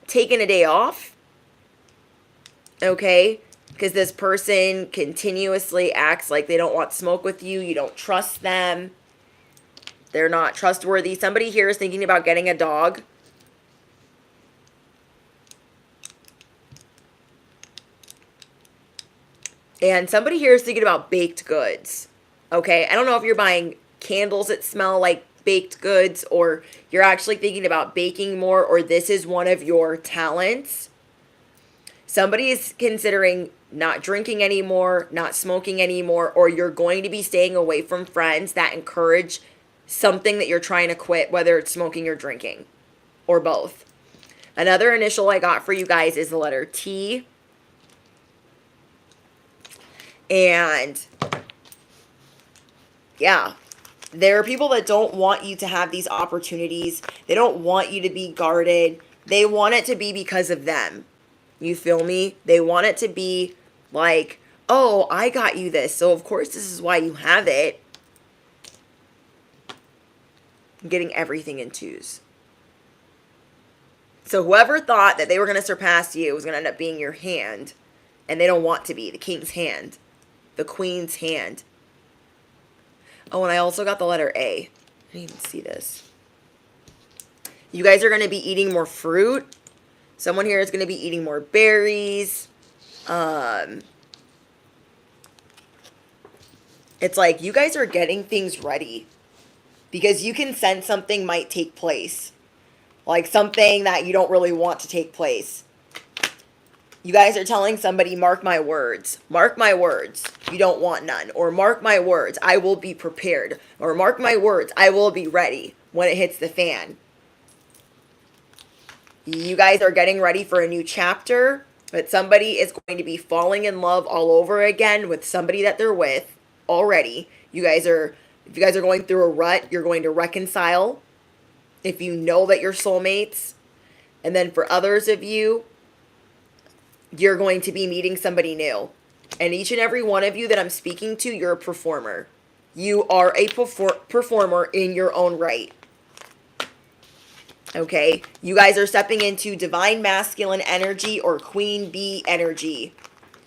taking a day off. Okay? Because this person continuously acts like they don't want smoke with you. You don't trust them. They're not trustworthy. Somebody here is thinking about getting a dog. And somebody here is thinking about baked goods. Okay, I don't know if you're buying candles that smell like baked goods, or you're actually thinking about baking more, or this is one of your talents. Somebody is considering not drinking anymore, not smoking anymore, or you're going to be staying away from friends that encourage something that you're trying to quit, whether it's smoking or drinking, or both. Another initial I got for you guys is the letter T. And yeah, there are people that don't want you to have these opportunities. They don't want you to be guarded. They want it to be because of them. You feel me? They want it to be like, oh, I got you this, so of course this is why you have it. I'm getting everything in 2s. So whoever thought that they were going to surpass you was going to end up being your hand, and they don't want to be. The king's hand. The queen's hand. Oh, and I also got the letter A. I didn't even see this. You guys are going to be eating more fruit. Someone here is going to be eating more berries. It's like you guys are getting things ready because you can sense something might take place. Like something that you don't really want to take place. You guys are telling somebody, mark my words. Mark my words. You don't want none. Or mark my words. I will be prepared. Or mark my words. I will be ready when it hits the fan. You guys are getting ready for a new chapter, but somebody is going to be falling in love all over again with somebody that they're with already. If you guys are going through a rut, you're going to reconcile if you know that you're soulmates. And then for others of you, you're going to be meeting somebody new. And each and every one of you that I'm speaking to, you're a performer. You are a performer in your own right. Okay, you guys are stepping into divine masculine energy or queen bee energy.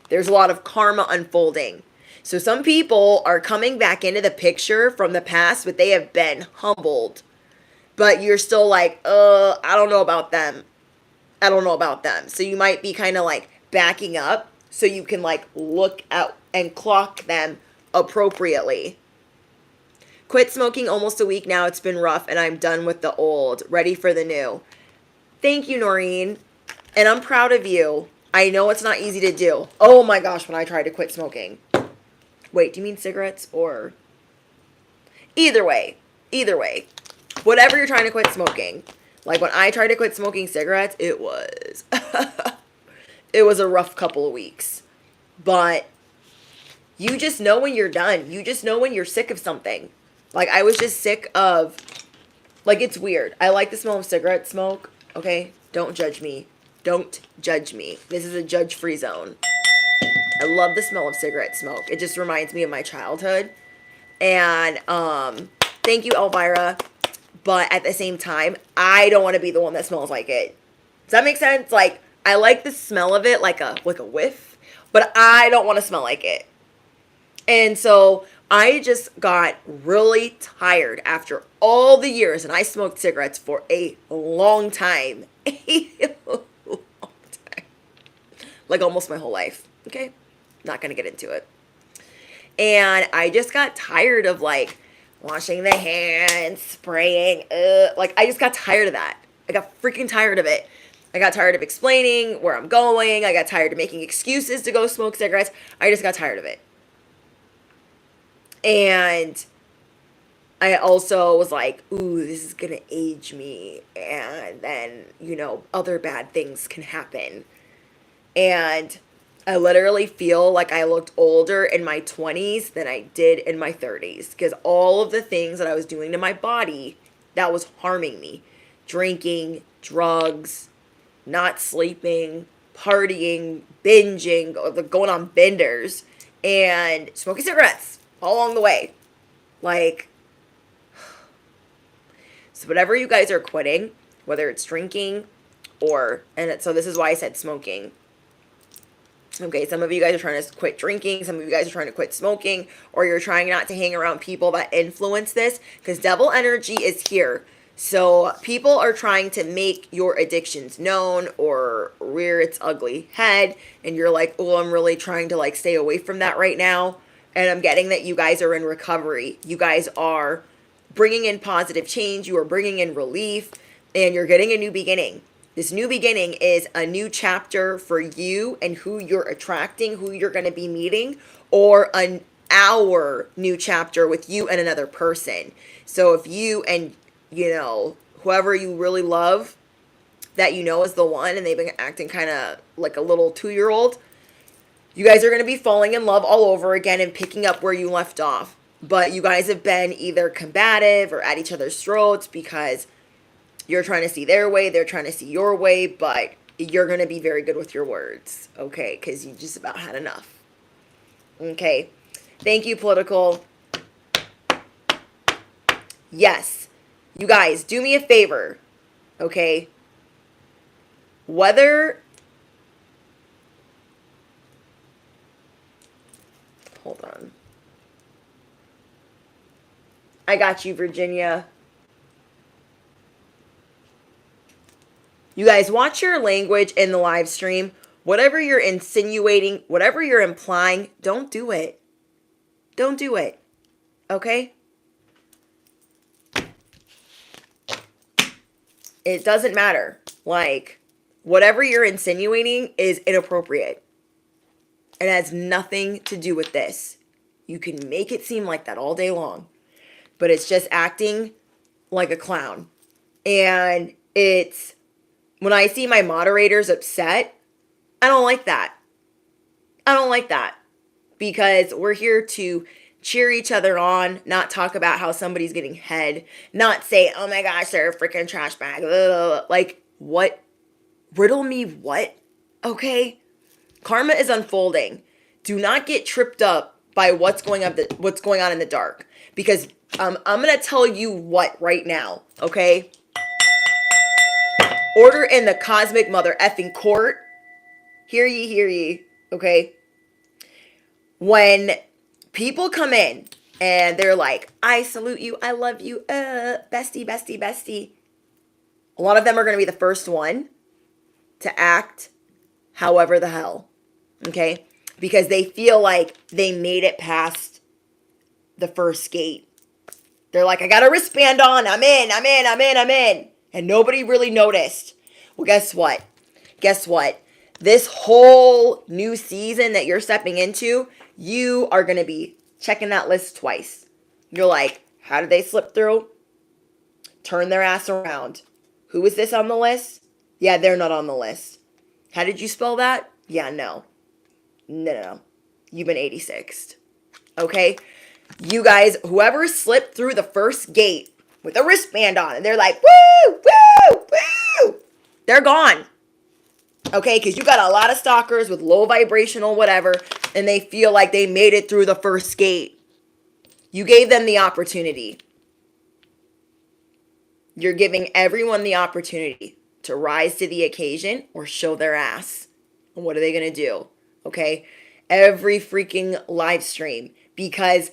There's a lot of karma unfolding. So some people are coming back into the picture from the past, but they have been humbled. But you're still like, I don't know about them. I don't know about them. So you might be kind of like backing up so you can like look out and clock them appropriately. Quit smoking almost a week now. It's been rough and I'm done with the old. Ready for the new. Thank you, Noreen. And I'm proud of you. I know it's not easy to do. Oh my gosh, when I tried to quit smoking. Wait, do you mean cigarettes or... Either way, Either way, whatever you're trying to quit smoking. Like when I tried to quit smoking cigarettes, it was it was a rough couple of weeks. But you just know when you're done. You just know when you're sick of something. Like I was just sick of, like, it's weird. I like the smell of cigarette smoke. Okay? Don't judge me. Don't judge me. This is a judge-free zone. I love the smell of cigarette smoke. It just reminds me of my childhood. And thank you, Elvira. But at the same time, I don't want to be the one that smells like it. Does that make sense? Like, I like the smell of it, like a whiff, but I don't want to smell like it. And so I just got really tired after all the years, and I smoked cigarettes for a long time. A long time. Like almost my whole life. Okay? Not going to get into it. And I just got tired of like washing the hands, spraying. Like I just got tired of that. I got freaking tired of it. I got tired of explaining where I'm going. I got tired of making excuses to go smoke cigarettes. I just got tired of it. And I also was like, ooh, this is going to age me. And then, other bad things can happen. And I literally feel like I looked older in my 20s than I did in my 30s. Because all of the things that I was doing to my body, that was harming me. Drinking, drugs, not sleeping, partying, binging, going on benders, and smoking cigarettes all along the way. Like, so whatever you guys are quitting, whether it's drinking so this is why I said smoking. Okay, some of you guys are trying to quit drinking. Some of you guys are trying to quit smoking. Or you're trying not to hang around people that influence this. Because devil energy is here. So people are trying to make your addictions known or rear its ugly head. And you're like, oh, I'm really trying to stay away from that right now. And I'm getting that you guys are in recovery. You guys are bringing in positive change. You are bringing in relief. And you're getting a new beginning. This new beginning is a new chapter for you and who you're attracting, who you're going to be meeting, or our new chapter with you and another person. So if you and, whoever you really love that is the one and they've been acting kind of like a little 2-year-old, you guys are going to be falling in love all over again and picking up where you left off. But you guys have been either combative or at each other's throats because you're trying to see their way, they're trying to see your way, but you're going to be very good with your words, okay? Because you just about had enough. Okay. Thank you, Political. Yes. You guys, do me a favor, okay? Hold on. I got you, Virginia. You guys, watch your language in the live stream. Whatever you're insinuating, whatever you're implying, don't do it. Don't do it. Okay? It doesn't matter. Whatever you're insinuating is inappropriate. It has nothing to do with this. You can make it seem like that all day long. But it's just acting like a clown. And it's... when I see my moderators upset, I don't like that. I don't like that. Because we're here to cheer each other on, not talk about how somebody's getting head, not say, oh my gosh, they're a freaking trash bag. Ugh. Like, what? Riddle me what? Okay? Karma is unfolding. Do not get tripped up by what's going on in the dark. Because I'm going to tell you what right now, okay? Order in the cosmic mother effing court. Hear ye, okay? When people come in and they're like, I salute you, I love you, bestie. A lot of them are going to be the first one to act however the hell, okay? Because they feel like they made it past the first gate. They're like, I got a wristband on, I'm in. And nobody really noticed. Well, guess what? This whole new season that you're stepping into, you are going to be checking that list twice. You're like, how did they slip through? turn their ass around. Who is this on the list? Yeah, they're not on the list. How did you spell that? Yeah, no. No. You've been 86th. Okay? You guys, whoever slipped through the first gate with a wristband on, and they're like, woo, woo, woo, they're gone. Okay? Because you got a lot of stalkers with low vibrational whatever, and they feel like they made it through the first gate. You gave them the opportunity. You're giving everyone the opportunity to rise to the occasion or show their ass. And what are they going to do? Okay? Every freaking live stream. Because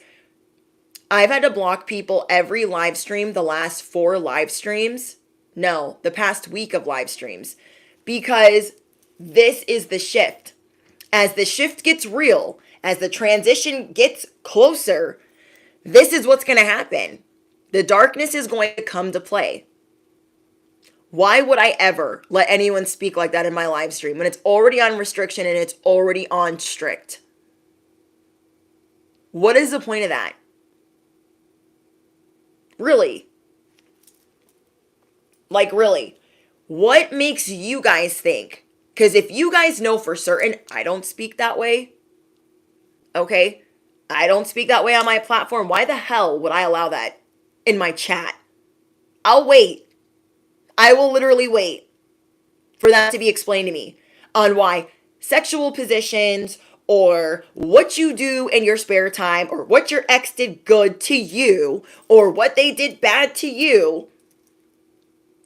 I've had to block people every live stream, the last 4 live streams. No, the past week of live streams. Because this is the shift. As the shift gets real, as the transition gets closer, this is what's going to happen. The darkness is going to come to play. Why would I ever let anyone speak like that in my live stream when it's already on restriction and it's already on strict? What is the point of that? Really? Like, really? What makes you guys think? Because if you guys know for certain, I don't speak that way. Okay? I don't speak that way on my platform. Why the hell would I allow that in my chat? I'll wait. I will literally wait for that to be explained to me on why sexual positions or what you do in your spare time or what your ex did good to you or what they did bad to you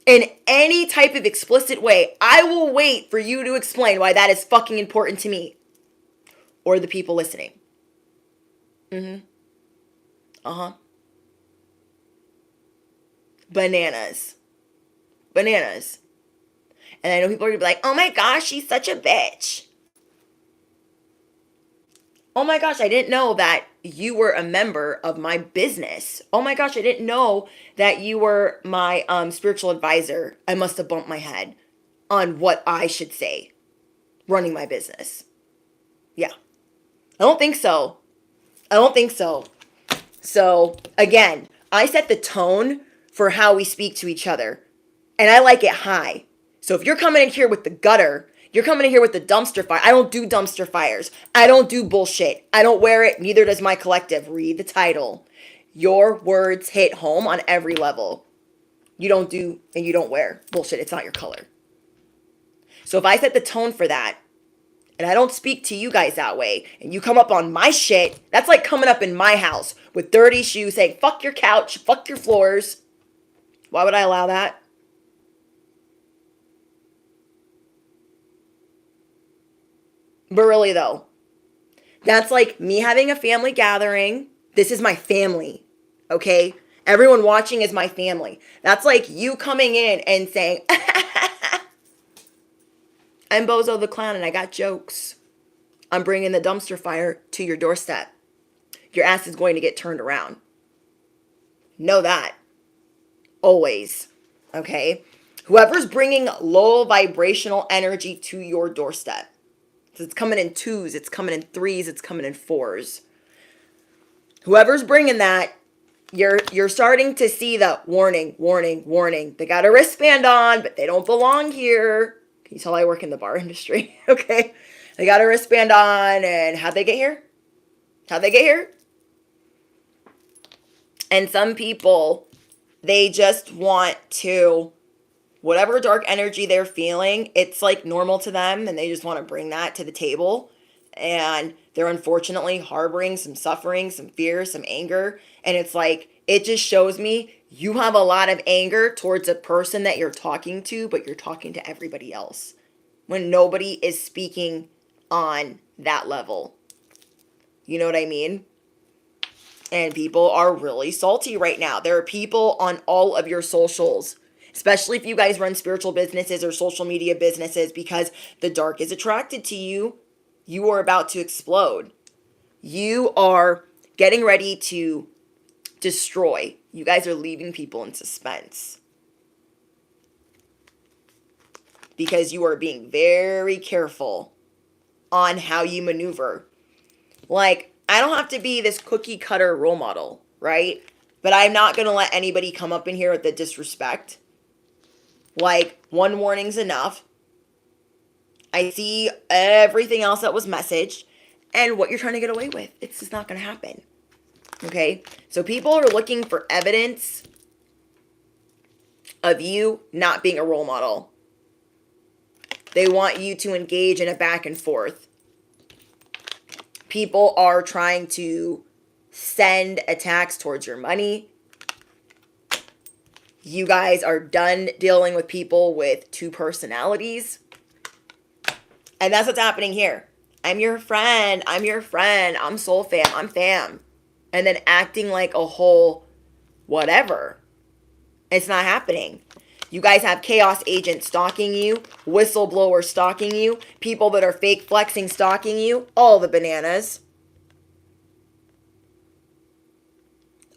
in any type of explicit way. I will wait for you to explain why that is fucking important to me or the people listening. Bananas. And I know people are going to be like, oh my gosh, she's such a bitch. Oh my gosh, I didn't know that you were a member of my business. Oh my gosh, I didn't know that you were my spiritual advisor. I must have bumped my head on what I should say running my business. Yeah. I don't think so. So, again, I set the tone for how we speak to each other. And I like it high. So if you're coming in here with the gutter, you're coming in here with the dumpster fire. I don't do dumpster fires. I don't do bullshit. I don't wear it. Neither does my collective. Read the title. Your words hit home on every level. You don't do and you don't wear bullshit. It's not your color. So if I set the tone for that, and I don't speak to you guys that way, and you come up on my shit, that's like coming up in my house with dirty shoes saying, fuck your couch, fuck your floors. Why would I allow that? But really though, that's like me having a family gathering. This is my family, okay? Everyone watching is my family. That's like you coming in and saying, I'm Bozo the Clown and I got jokes. I'm bringing the dumpster fire to your doorstep. Your ass is going to get turned around. Know that. Always. Okay? Whoever's bringing low vibrational energy to your doorstep. It's coming in 2s, it's coming in 3s, it's coming in 4s. Whoever's bringing that, you're starting to see the warning. They got a wristband on, but they don't belong here. Can you tell I work in the bar industry? Okay. They got a wristband on, and how'd they get here? And some people, they just want to, whatever dark energy they're feeling, it's like normal to them, and they just want to bring that to the table. And they're unfortunately harboring some suffering, some fear, some anger. And it's like, it just shows me you have a lot of anger towards a person that you're talking to, but you're talking to everybody else when nobody is speaking on that level. You know what I mean? And people are really salty right now. There are people on all of your socials, especially if you guys run spiritual businesses or social media businesses, because the dark is attracted to you. You are about to explode. You are getting ready to destroy. You guys are leaving people in suspense because you are being very careful on how you maneuver. Like, I don't have to be this cookie cutter role model, right? But I'm not going to let anybody come up in here with the disrespect. Like, one warning's enough. I see everything else that was messaged and what you're trying to get away with. It's just not going to happen. Okay? So people are looking for evidence of you not being a role model. They want you to engage in a back and forth. People are trying to send attacks towards your money. You guys are done dealing with people with two personalities. And that's what's happening here. I'm your friend. I'm your friend. I'm soul fam. I'm fam. And then acting like a whole whatever. It's not happening. You guys have chaos agents stalking you, whistleblowers stalking you, people that are fake flexing stalking you, all the bananas.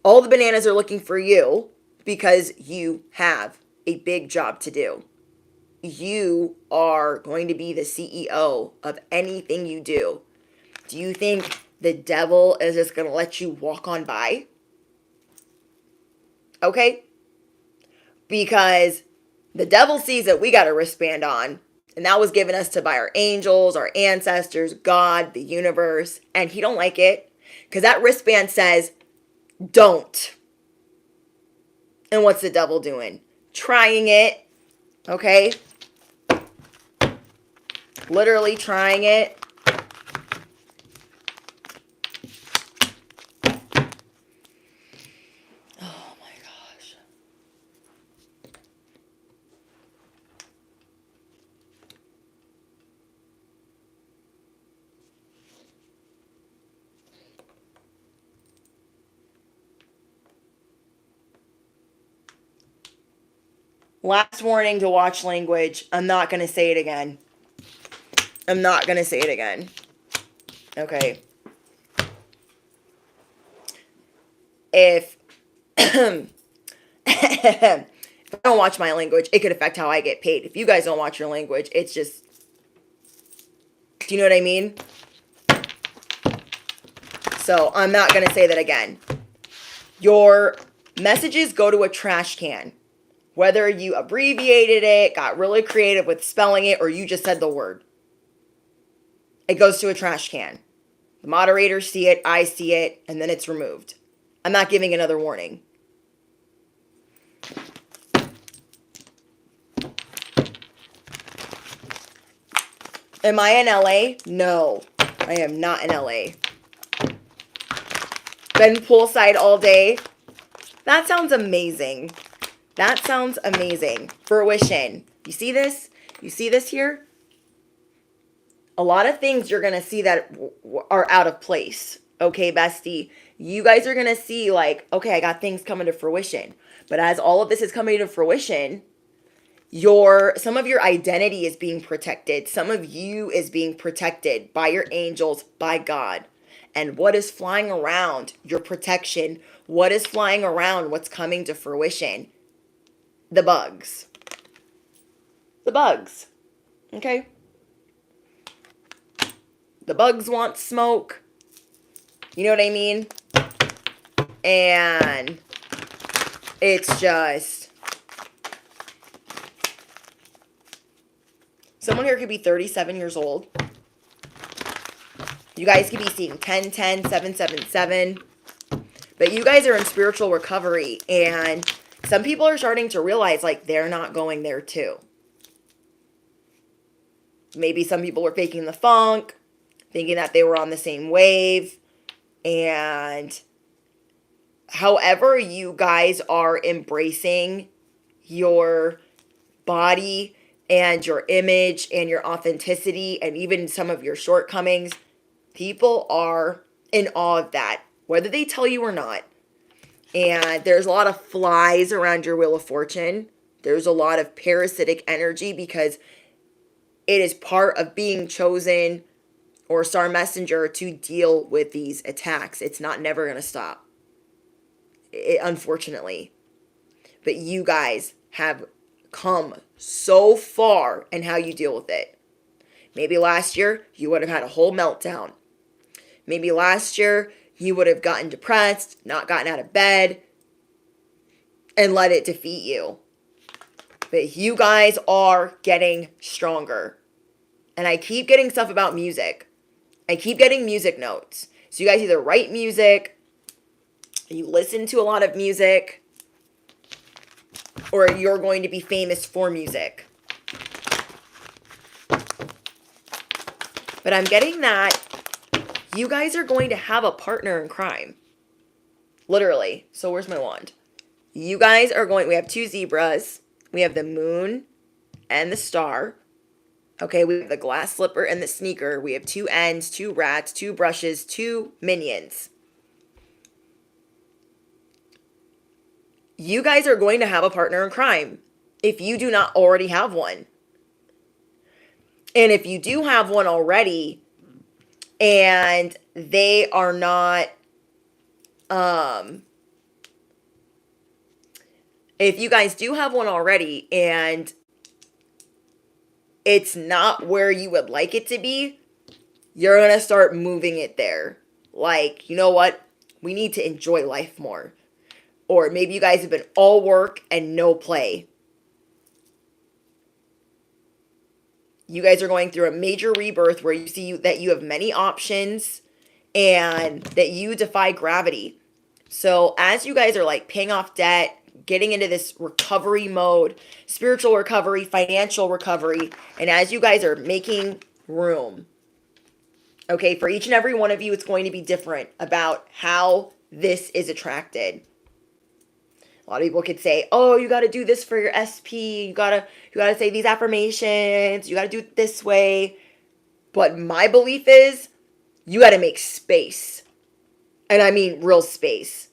All the bananas are looking for you because you have a big job to do. You are going to be the CEO of anything you do. Do you think the devil is just going to let you walk on by? Okay? Because the devil sees that we got a wristband on, and that was given us to by our angels, our ancestors, God, the universe, and he don't like it because that wristband says, don't. And what's the devil doing? Trying it, okay? Literally trying it. Oh my gosh. Last warning to watch language. I'm not going to say it again. I'm not going to say it again. Okay. If if I don't watch my language, it could affect how I get paid. If you guys don't watch your language, it's just, do you know what I mean? So I'm not going to say that again. Your messages go to a trash can. Whether you abbreviated it, got really creative with spelling it, or you just said the word. It goes to a trash can. The moderators see it, I see it, and then it's removed. I'm not giving another warning. Am I in LA? No, I am not in LA. Been poolside all day. That sounds amazing. That sounds amazing. Fruition. You see this? You see this here? A lot of things you're going to see that are out of place. Okay, bestie? You guys are going to see like, okay, I got things coming to fruition. But as all of this is coming to fruition, some of your identity is being protected. Some of you is being protected by your angels, by God. And what is flying around? Your protection. What is flying around? What's coming to fruition? The bugs. The bugs. Okay? The bugs want smoke. You know what I mean? And it's just... Someone here could be 37 years old. You guys could be seeing 1010, 777. But you guys are in spiritual recovery. And some people are starting to realize, like, they're not going there too. Maybe some people were faking the funk, thinking that they were on the same wave. And however you guys are embracing your body and your image and your authenticity and even some of your shortcomings, people are in awe of that, whether they tell you or not. And there's a lot of flies around your wheel of fortune. There's a lot of parasitic energy because it is part of being chosen or star messenger to deal with these attacks. It's never going to stop. Unfortunately. But you guys have come so far in how you deal with it. Maybe last year you would have had a whole meltdown. Maybe last year you would have gotten depressed, not gotten out of bed, and let it defeat you. But you guys are getting stronger. And I keep getting stuff about music. I keep getting music notes. So you guys either write music, you listen to a lot of music, or you're going to be famous for music. But I'm getting that you guys are going to have a partner in crime. Literally. So where's my wand? You guys are going, we have two zebras. We have the moon and the star. Okay, we have the glass slipper and the sneaker. We have two ends, two rats, two brushes, two minions. You guys are going to have a partner in crime if you do not already have one. And if you do have one already and they are not, if you guys do have one already and it's not where you would like it to be, you're going to start moving it there. Like, you know what? We need to enjoy life more. Or maybe you guys have been all work and no play. You guys are going through a major rebirth where you see that you have many options and that you defy gravity. So as you guys are like paying off debt, getting into this recovery mode, spiritual recovery, financial recovery, and as you guys are making room, okay, for each and every one of you, it's going to be different about how this is attracted. A lot of people could say, oh, you got to do this for your SP. You got to say these affirmations. You got to do it this way. But my belief is you got to make space. And I mean real space.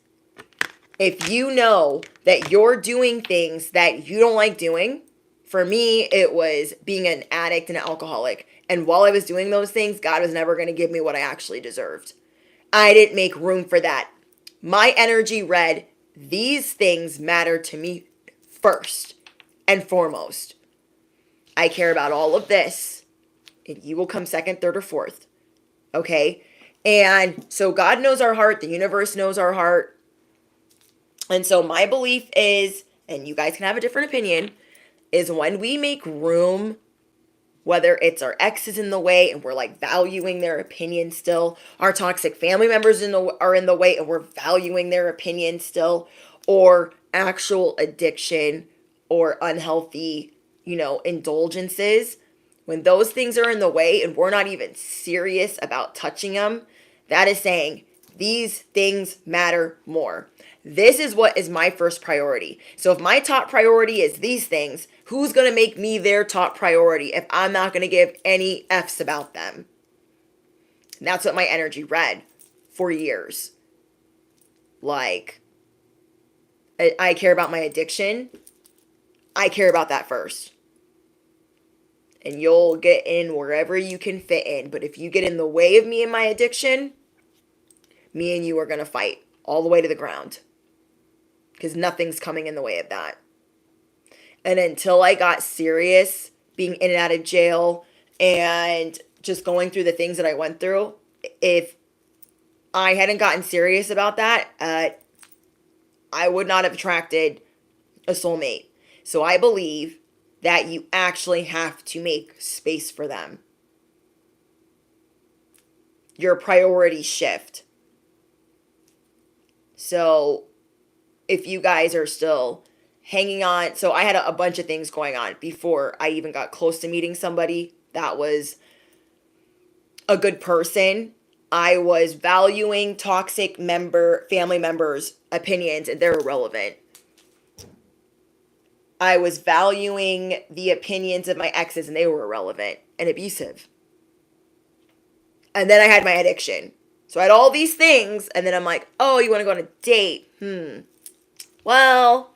If you know that you're doing things that you don't like doing, for me, it was being an addict and an alcoholic. And while I was doing those things, God was never going to give me what I actually deserved. I didn't make room for that. My energy read, these things matter to me first and foremost. I care about all of this, and you will come second, third, or fourth. Okay? And so God knows our heart. The universe knows our heart. And so my belief is, and you guys can have a different opinion, is when we make room, whether it's our exes in the way and we're like valuing their opinion still, our toxic family members are in the way and we're valuing their opinion still, or actual addiction or unhealthy, indulgences, when those things are in the way and we're not even serious about touching them, that is saying these things matter more. This is what is my first priority. So if my top priority is these things, who's going to make me their top priority if I'm not going to give any F's about them? And that's what my energy read for years. Like, I care about my addiction. I care about that first. And you'll get in wherever you can fit in. But if you get in the way of me and my addiction, me and you are going to fight all the way to the ground. Because nothing's coming in the way of that. And until I got serious, being in and out of jail, and just going through the things that I went through, if I hadn't gotten serious about that, I would not have attracted a soulmate. So I believe that you actually have to make space for them. Your priorities shift. So if you guys are still hanging on, so I had a bunch of things going on before I even got close to meeting somebody that was a good person. I was valuing toxic family members' opinions, and they're irrelevant. I was valuing the opinions of my exes, and they were irrelevant and abusive. And then I had my addiction. So I had all these things, and then I'm like, oh, you want to go on a date? Well,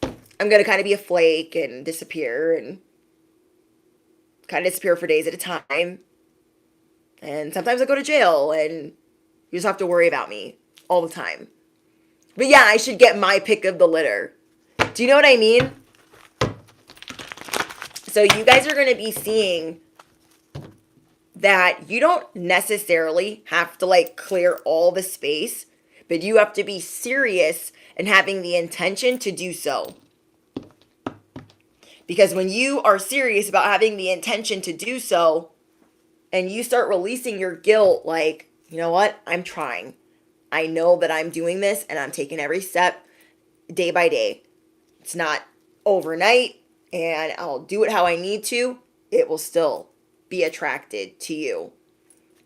I'm going to kind of be a flake and disappear and kind of disappear for days at a time. And sometimes I go to jail and you just have to worry about me all the time. But yeah, I should get my pick of the litter. Do you know what I mean? So you guys are going to be seeing that you don't necessarily have to like clear all the space, but you have to be serious and having the intention to do so. Because when you are serious about having the intention to do so, and you start releasing your guilt, like, you know what, I'm trying. I know that I'm doing this and I'm taking every step day by day. It's not overnight and I'll do it how I need to. It will still be attracted to you.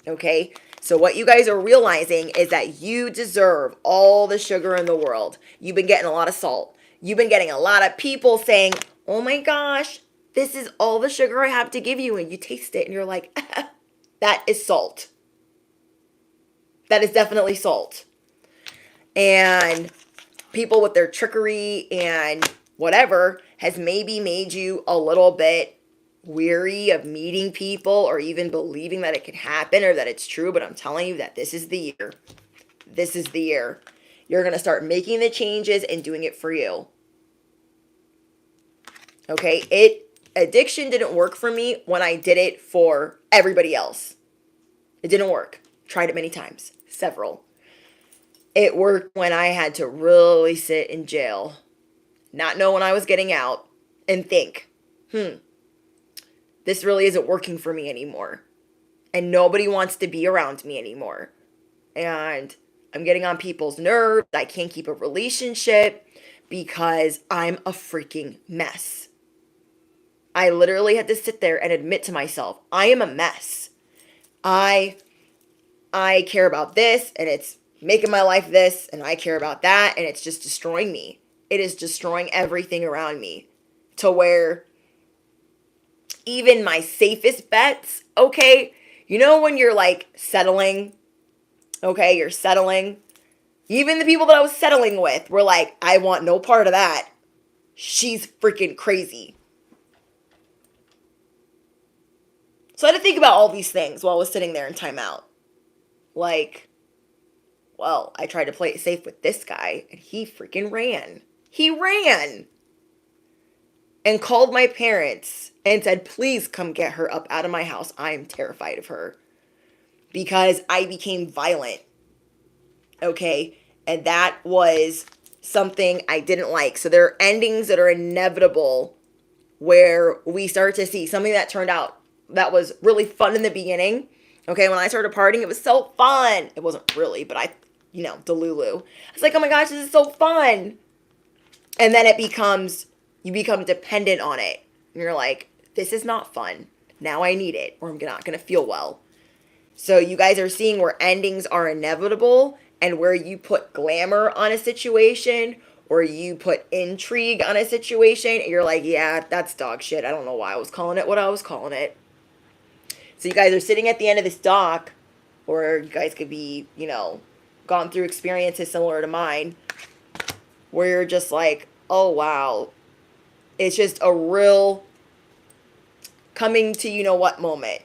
Okay? So what you guys are realizing is that you deserve all the sugar in the world. You've been getting a lot of salt. You've been getting a lot of people saying, oh my gosh, this is all the sugar I have to give you. And you taste it and you're like, that is salt. That is definitely salt. And people with their trickery and whatever has maybe made you a little bit weary of meeting people or even believing that it can happen or that it's true. But I'm telling you that this is the year. This is the year. You're going to start making the changes and doing it for you. Okay? Addiction didn't work for me when I did it for everybody else. It didn't work. Tried it many times. Several. It worked when I had to really sit in jail, not know when I was getting out, and think, this really isn't working for me anymore. And nobody wants to be around me anymore. And I'm getting on people's nerves. I can't keep a relationship because I'm a freaking mess. I literally had to sit there and admit to myself, I am a mess. I care about this and it's making my life this, and I care about that, and it's just destroying me. It is destroying everything around me to where even my safest bets, okay, you know when you're like settling, okay, you're settling. Even the people that I was settling with were like, I want no part of that. She's freaking crazy. So I had to think about all these things while I was sitting there in timeout. Like, well, I tried to play it safe with this guy, and he freaking ran. He ran! And called my parents and said, please come get her up out of my house. I am terrified of her. Because I became violent. Okay? And that was something I didn't like. So there are endings that are inevitable where we start to see something that turned out that was really fun in the beginning. Okay, when I started partying, it was so fun. It wasn't really, but Delulu. I was like, oh my gosh, this is so fun. And then you become dependent on it. And you're like, this is not fun. Now I need it or I'm not going to feel well. So you guys are seeing where endings are inevitable and where you put glamour on a situation or you put intrigue on a situation. And you're like, yeah, that's dog shit. I don't know why I was calling it what I was calling it. So you guys are sitting at the end of this dock, or you guys could be, gone through experiences similar to mine, where you're just like, oh, wow. It's just a real coming to you-know-what moment.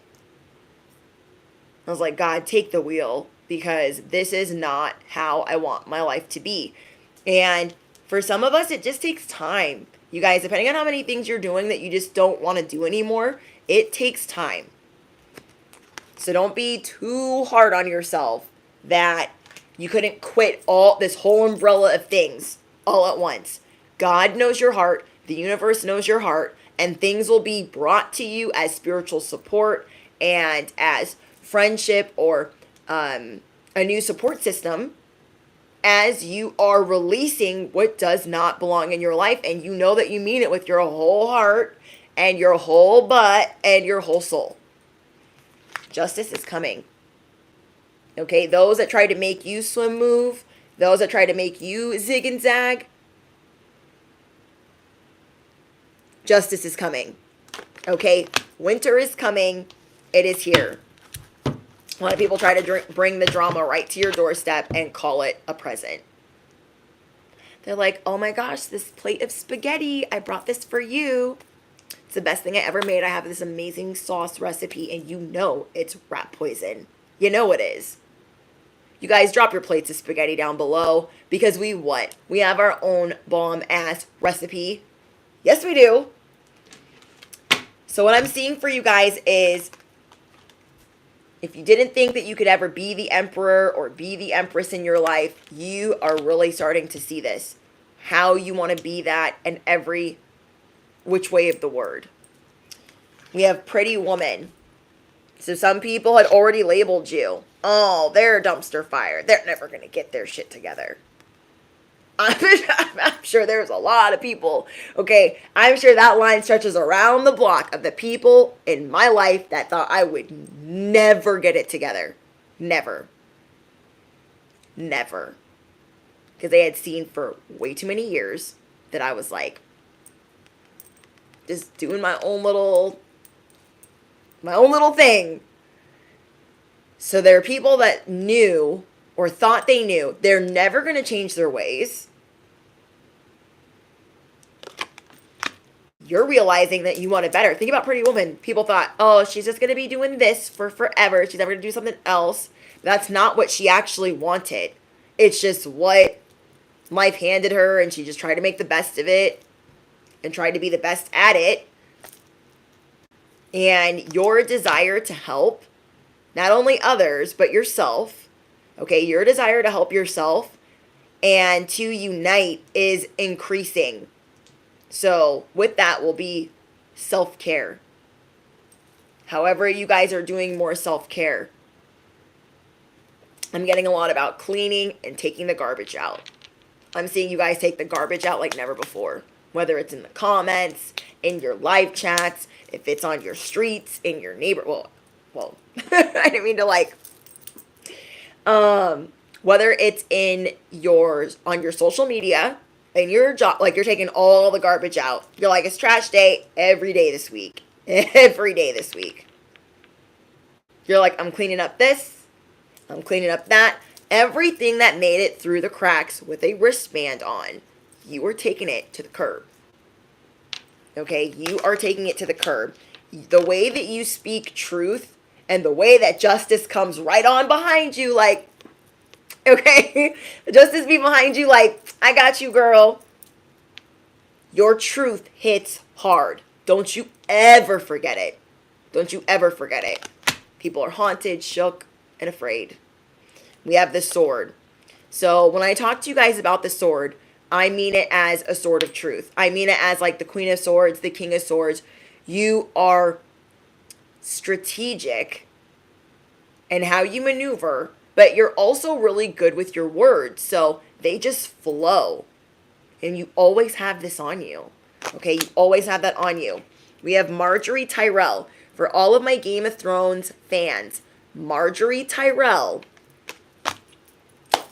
I was like, God, take the wheel, because this is not how I want my life to be. And for some of us, it just takes time. You guys, depending on how many things you're doing that you just don't want to do anymore, it takes time. So don't be too hard on yourself that you couldn't quit all this whole umbrella of things all at once. God knows your heart. The universe knows your heart. And things will be brought to you as spiritual support and as friendship or a new support system as you are releasing what does not belong in your life. And you know that you mean it with your whole heart and your whole butt and your whole soul. Justice is coming. Okay, those that try to make you swim move, those that try to make you zig and zag, justice is coming. Okay, winter is coming. It is here. A lot of people try to bring the drama right to your doorstep and call it a present. They're like, oh my gosh, this plate of spaghetti, I brought this for you. It's the best thing I ever made. I have this amazing sauce recipe, and you know it's rat poison. You know it is. You guys drop your plates of spaghetti down below because we have our own bomb-ass recipe. Yes, we do. So what I'm seeing for you guys is If you didn't think that you could ever be the emperor or be the empress in your life, you are really starting to see this. How you want to be that in every which way of the word. We have pretty woman. So some people had already labeled you. Oh, they're a dumpster fire. They're never going to get their shit together. I'm sure there's a lot of people. Okay, I'm sure that line stretches around the block of the people in my life that thought I would never get it together. Never. Never. Because they had seen for way too many years that I was like, just doing my own little thing. So there are people that knew or thought they knew they're never going to change their ways. You're realizing that you want it better. Think about Pretty Woman. People thought, oh, she's just going to be doing this for forever. She's never going to do something else. That's not what she actually wanted. It's just what life handed her, and she just tried to make the best of it and tried to be the best at it. And your desire to help not only others, but yourself, okay, your desire to help yourself and to unite is increasing. So with that will be self-care. However you guys are doing more self-care. I'm getting a lot about cleaning and taking the garbage out. I'm seeing you guys take the garbage out like never before. Whether it's in the comments, in your live chats, if it's on your streets, in your neighbor. Well, I didn't mean to whether it's on your social media, in your job, like you're taking all the garbage out. You're like, it's trash day every day this week. Every day this week. You're like, I'm cleaning up this. I'm cleaning up that. Everything that made it through the cracks with a wristband on, you are taking it to the curb. Okay, you are taking it to the curb. The way that you speak truth and the way that justice comes right on behind you, like, okay, justice be behind you, like, I got you, girl. Your truth hits hard. Don't you ever forget it. Don't you ever forget it. People are haunted, shook, and afraid. We have the sword. So when I talk to you guys about the sword, I mean it as a sword of truth. I mean it as like the Queen of Swords, the King of Swords. You are strategic in how you maneuver, but you're also really good with your words. So they just flow. And you always have this on you. Okay, you always have that on you. We have Marjorie Tyrell. For all of my Game of Thrones fans, Marjorie Tyrell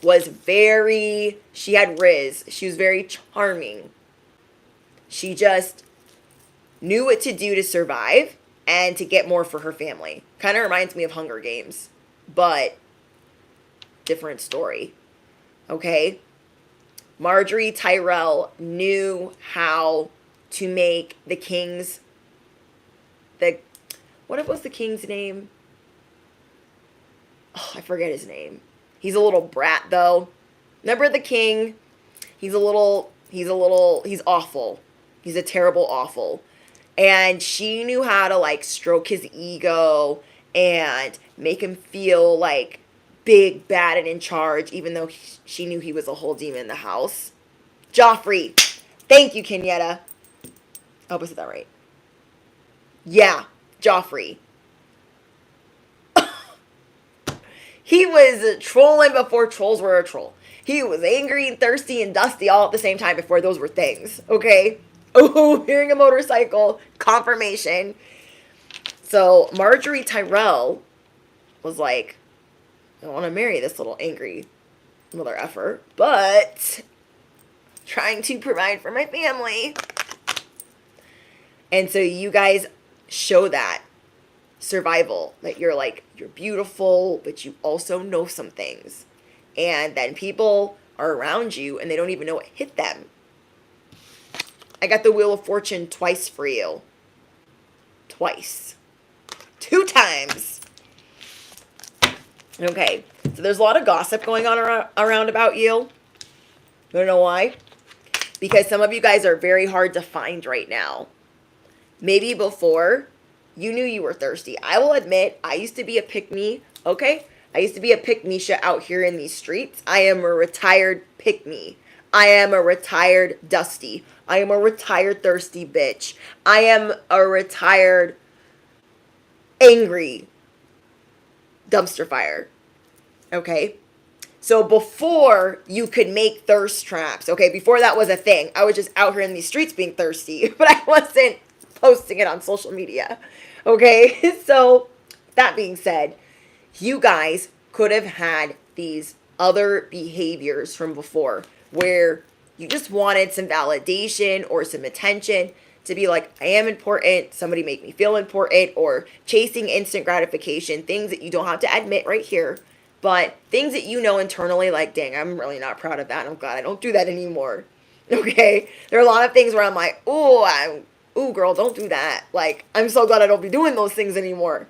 was she had Riz. She was very charming. She just knew what to do to survive and to get more for her family. Kind of reminds me of Hunger Games, but different story. Okay? Marjorie Tyrell knew how to make the king's, what was the king's name? Oh, I forget his name. He's a little brat, though. Remember the king? He's awful. He's a terrible awful. And she knew how to, like, stroke his ego and make him feel, like, big, bad, and in charge, even though she knew he was a whole demon in the house. Joffrey. Thank you, Kenyatta. I hope I said that right. Yeah, Joffrey. He was trolling before trolls were a troll. He was angry and thirsty and dusty all at the same time before those were things. Okay? Oh, hearing a motorcycle. Confirmation. So Marjorie Tyrell was like, I want to marry this little angry mother effer, but trying to provide for my family. And so you guys show that survival, that you're beautiful, but you also know some things. And then people are around you and they don't even know what hit them. I got the Wheel of Fortune twice for you. Twice. 2 times. Okay, so there's a lot of gossip going on around about you. You don't know why? Because some of you guys are very hard to find right now. Maybe before you knew you were thirsty. I will admit, I used to be a pick-me, okay? I used to be a pick-me-sha out here in these streets. I am a retired pick-me. I am a retired dusty. I am a retired thirsty bitch. I am a retired angry dumpster fire, okay? So before you could make thirst traps, okay, before that was a thing, I was just out here in these streets being thirsty, but I wasn't posting it on social media, okay? So that being said, you guys could have had these other behaviors from before where you just wanted some validation or some attention to be like, I am important, somebody make me feel important, or chasing instant gratification, things that you don't have to admit right here, but things that you know internally, like, dang, I'm really not proud of that. I'm glad I don't do that anymore. Okay? There are a lot of things where I'm like, ooh, girl, don't do that. Like, I'm so glad I don't be doing those things anymore.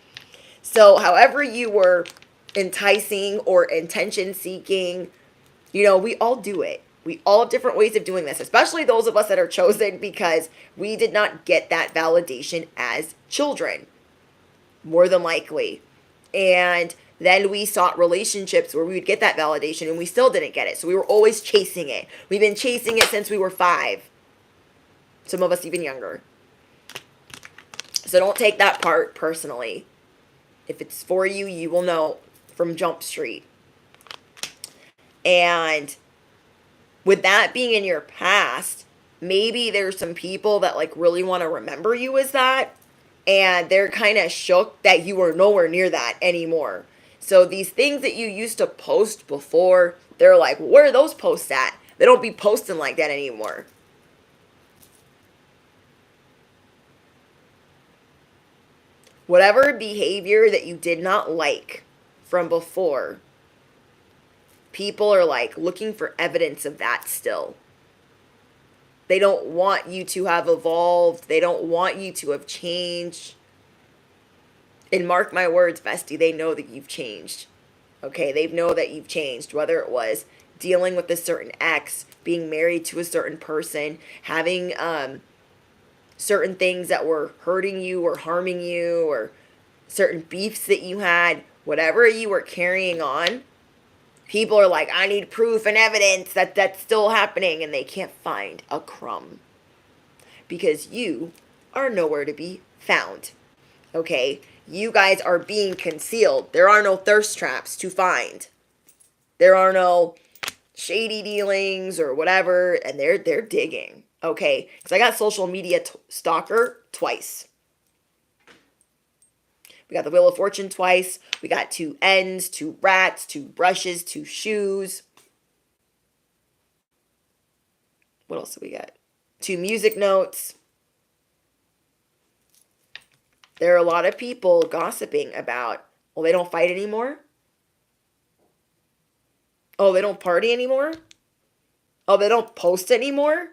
So, however you were enticing or intention seeking, we all do it. We all have different ways of doing this, especially those of us that are chosen because we did not get that validation as children, more than likely. And then we sought relationships where we would get that validation and we still didn't get it. So we were always chasing it. We've been chasing it since we were 5. Some of us even younger. So don't take that part personally. If it's for you, you will know from Jump Street. And with that being in your past, maybe there's some people that like really want to remember you as that. And they're kind of shook that you are nowhere near that anymore. So these things that you used to post before, they're like, where are those posts at? They don't be posting like that anymore. Whatever behavior that you did not like from before, people are like looking for evidence of that still. They don't want you to have evolved. They don't want you to have changed. And mark my words, bestie, they know that you've changed. Okay, they know that you've changed. Whether it was dealing with a certain ex, being married to a certain person, having certain things that were hurting you or harming you, or certain beefs that you had, whatever you were carrying on, people are like, I need proof and evidence that that's still happening, and they can't find a crumb because you are nowhere to be found. Okay, you guys are being concealed. There are no thirst traps to find. There are no shady dealings or whatever, and they're digging. Okay, because I got social media stalker twice. We got the Wheel of Fortune twice. We got 2 ends, 2 rats, 2 brushes, 2 shoes. What else do we got? 2 music notes. There are a lot of people gossiping about, well, they don't fight anymore. Oh, they don't party anymore. Oh, they don't post anymore.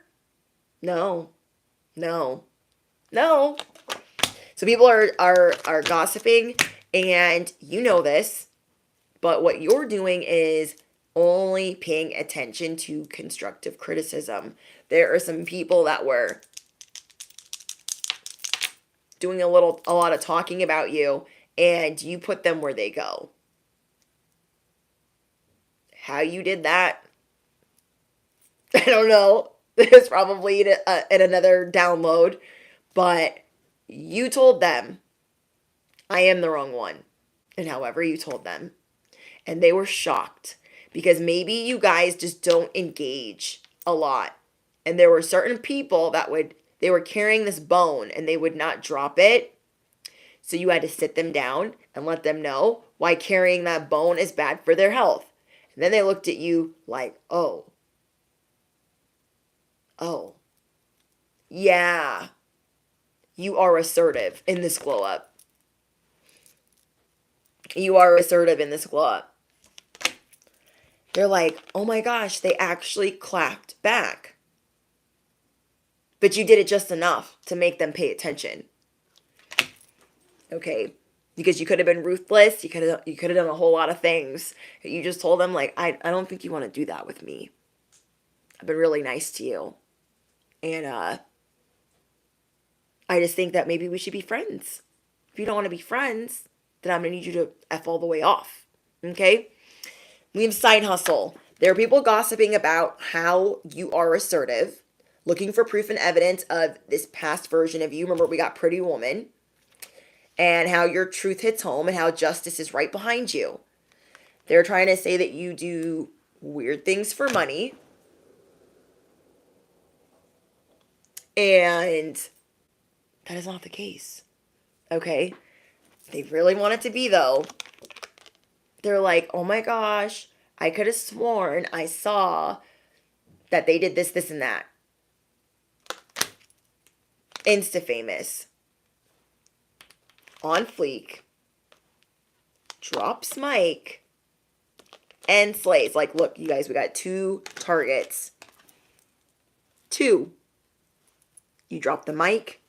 No. So people are gossiping, and you know this, but what you're doing is only paying attention to constructive criticism. There are some people that were doing a lot of talking about you, and you put them where they go. How you did that, I don't know. There's probably in another download, but you told them, I am the wrong one. And however you told them. And they were shocked because maybe you guys just don't engage a lot. And there were certain people they were carrying this bone and they would not drop it. So you had to sit them down and let them know why carrying that bone is bad for their health. And then they looked at you like, oh, yeah, you are assertive in this glow up. You are assertive in this glow up. They're like, oh my gosh, they actually clapped back. But you did it just enough to make them pay attention. Okay, because you could have been ruthless. You could have done a whole lot of things. You just told them, like, I don't think you want to do that with me. I've been really nice to you. And I just think that maybe we should be friends. If you don't want to be friends, then I'm going to need you to F all the way off. Okay? We have side hustle. There are people gossiping about how you are assertive, looking for proof and evidence of this past version of you. Remember, we got Pretty Woman, and how your truth hits home and how justice is right behind you. They're trying to say that you do weird things for money. And that is not the case. Okay? They really want it to be, though. They're like, oh my gosh, I could have sworn I saw that they did this, this, and that. Insta famous. On fleek. Drops mic. And slays. Like, look, you guys, we got 2 targets. 2. You drop the mic.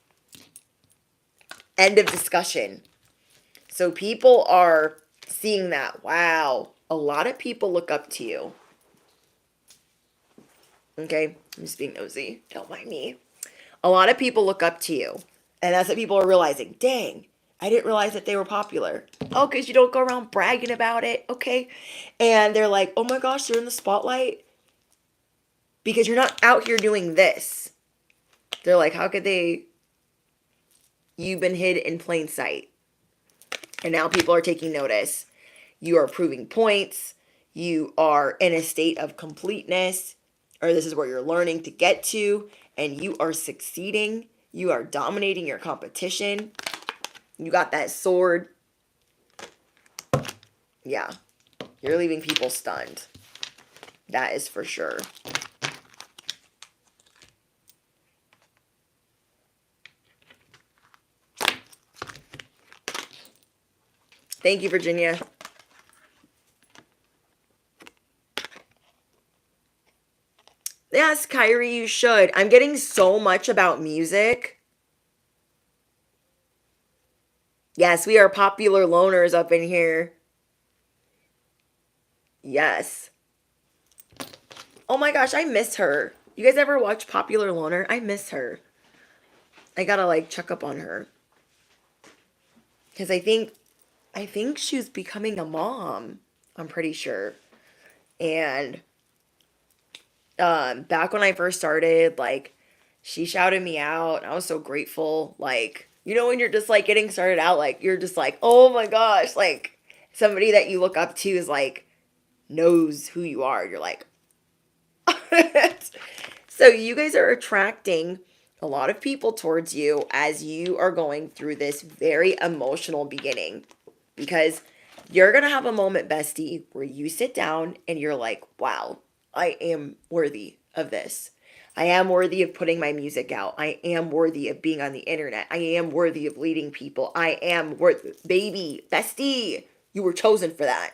End of discussion. So people are seeing that. Wow. A lot of people look up to you. Okay? I'm just being nosy. Don't mind me. A lot of people look up to you. And that's what people are realizing. Dang, I didn't realize that they were popular. Oh, because you don't go around bragging about it. Okay. And they're like, oh my gosh, they're in the spotlight. Because you're not out here doing this. They're like, how could they? You've been hid in plain sight. And now people are taking notice. You are proving points. You are in a state of completeness. Or this is where you're learning to get to. And you are succeeding. You are dominating your competition. You got that sword. Yeah. You're leaving people stunned. That is for sure. Thank you, Virginia. Yes, Kyrie, you should. I'm getting so much about music. Yes, we are popular loners up in here. Yes. Oh my gosh, I miss her. You guys ever watch Popular Loner? I miss her. I gotta like check up on her. Because I think she was becoming a mom. I'm pretty sure. And back when I first started, like, she shouted me out. I was so grateful. Like, you know, when you're just like getting started out, like, you're just like, oh my gosh, like, somebody that you look up to is like, knows who you are. You're like, so you guys are attracting a lot of people towards you as you are going through this very emotional beginning, because you're going to have a moment, bestie, where you sit down and you're like, wow, I am worthy of this. I am worthy of putting my music out. I am worthy of being on the internet. I am worthy of leading people. I am baby, bestie, you were chosen for that.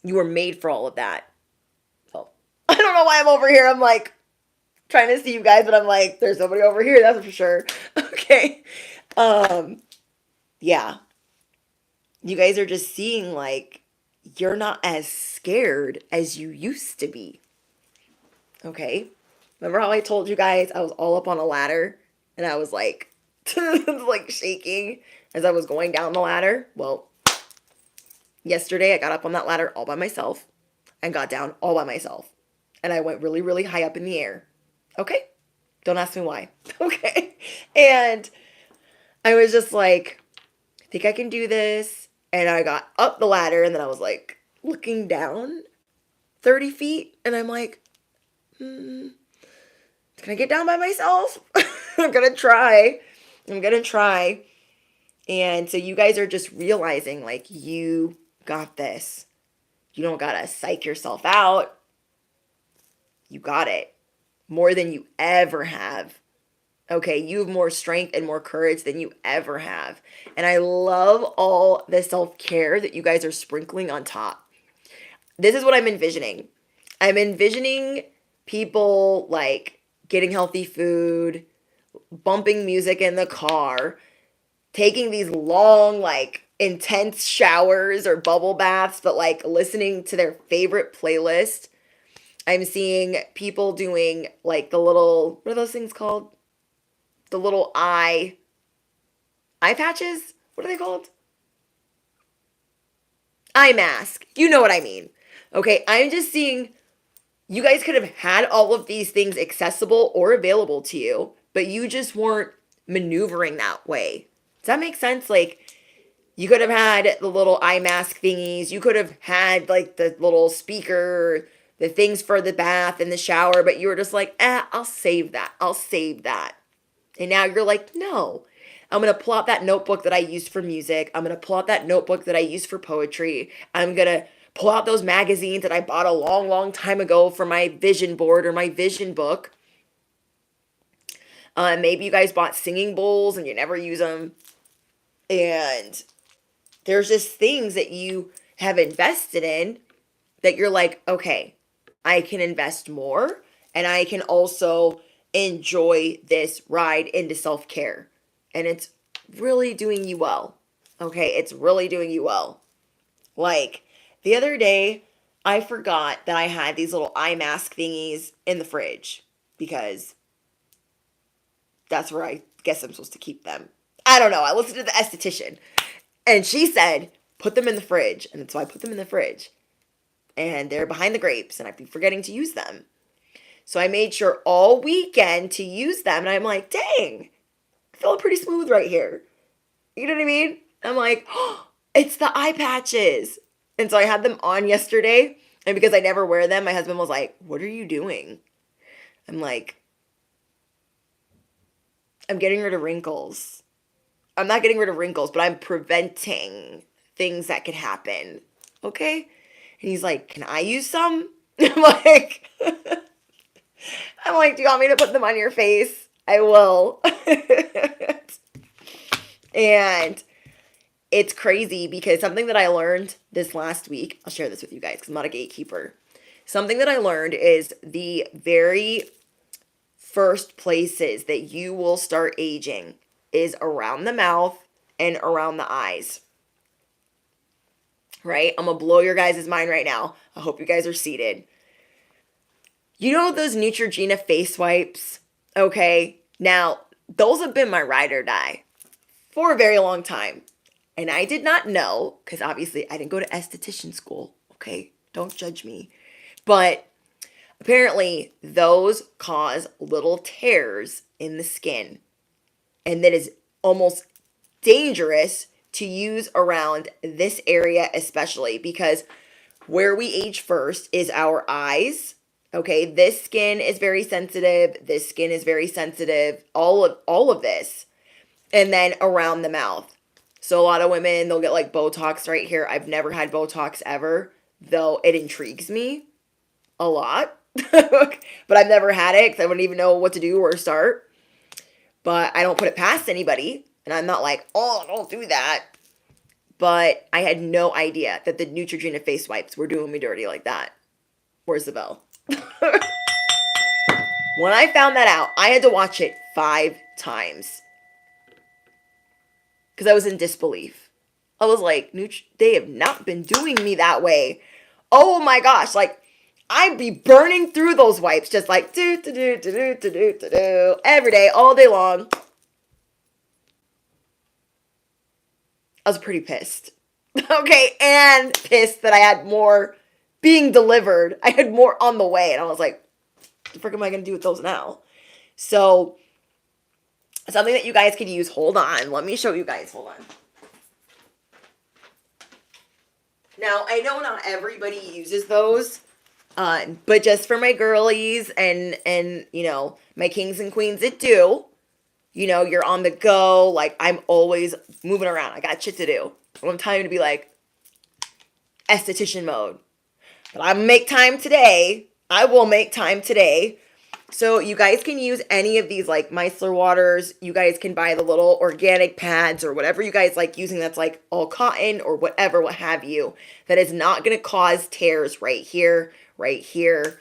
You were made for all of that. So I don't know why I'm over here. I'm like trying to see you guys, but I'm like, there's somebody over here, that's for sure. Okay. Yeah. You guys are just seeing like you're not as scared as you used to be. Okay? Remember how I told you guys I was all up on a ladder and I was like like shaking as I was going down the ladder? Well, yesterday I got up on that ladder all by myself and got down all by myself. And I went really, really high up in the air. Okay? Don't ask me why. Okay? And I was just like, I think I can do this. And I got up the ladder and then I was like looking down 30 feet. And I'm like, can I get down by myself? I'm going to try. I'm going to try. And so you guys are just realizing like you got this. You don't got to psych yourself out. You got it. More than you ever have. Okay, you have more strength and more courage than you ever have. And I love all the self-care that you guys are sprinkling on top. This is what I'm envisioning. I'm envisioning people like getting healthy food, bumping music in the car, taking these long, like, intense showers or bubble baths, but like listening to their favorite playlist. I'm seeing people doing like the little, what are those things called? The little eye eye patches. What are they called? Eye mask. You know what I mean. Okay, I'm just seeing you guys could have had all of these things accessible or available to you, but you just weren't maneuvering that way. Does that make sense? Like, you could have had the little eye mask thingies. You could have had like the little speaker, the things for the bath and the shower, but you were just like, I'll save that. I'll save that. And now you're like, no, I'm going to pull out that notebook that I used for music. I'm going to pull out that notebook that I used for poetry. I'm going to pull out those magazines that I bought a long, long time ago for my vision board or my vision book. Maybe you guys bought singing bowls and you never use them. And there's just things that you have invested in that you're like, okay, I can invest more and I can also enjoy this ride into self-care. And it's really doing you well. Okay, it's really doing you well. Like the other day, I forgot that I had these little eye mask thingies in the fridge because that's where I guess I'm supposed to keep them. I don't know. I listened to the esthetician and she said, put them in the fridge. And so I put them in the fridge and they're behind the grapes and I've been forgetting to use them. So I made sure all weekend to use them. And I'm like, dang, I feel pretty smooth right here. You know what I mean? I'm like, oh, it's the eye patches. And so I had them on yesterday. And because I never wear them, my husband was like, what are you doing? I'm like, I'm getting rid of wrinkles. I'm not getting rid of wrinkles, but I'm preventing things that could happen. Okay? And he's like, can I use some? I'm like, do you want me to put them on your face? I will. And it's crazy because something that I learned this last week, I'll share this with you guys because I'm not a gatekeeper. Something that I learned is the very first places that you will start aging is around the mouth and around the eyes. Right? I'm going to blow your guys' mind right now. I hope you guys are seated. You know those Neutrogena face wipes? Okay. Now, those have been my ride or die for a very long time. And I did not know, because obviously I didn't go to esthetician school. Okay. Don't judge me. But apparently those cause little tears in the skin. And that is almost dangerous to use around this area, especially because where we age first is our eyes. Okay, this skin is very sensitive. This skin is very sensitive. All of this. And then around the mouth. So a lot of women, they'll get like Botox right here. I've never had Botox ever, though it intrigues me a lot. But I've never had it because I wouldn't even know what to do or start. But I don't put it past anybody. And I'm not like, oh, don't do that. But I had no idea that the Neutrogena face wipes were doing me dirty like that. Where's the bell? When I found that out, I had to watch it 5 times. Because I was in disbelief. I was like, they have not been doing me that way. Oh my gosh. Like, I'd be burning through those wipes. Just like, do every day, all day long. I was pretty pissed. Okay, and pissed that I had more being delivered. I had more on the way. And I was like, what the frick am I going to do with those now? So, something that you guys could use. Hold on. Let me show you guys. Hold on. Now, I know not everybody uses those. But just for my girlies and you know, my kings and queens that do. You know, you're on the go. Like, I'm always moving around. I got shit to do. I'm telling you to be like, esthetician mode. But I make time today. I will make time today. So you guys can use any of these like micellar waters. You guys can buy the little organic pads or whatever you guys like using that's like all cotton or whatever, what have you. That is not going to cause tears right here, right here.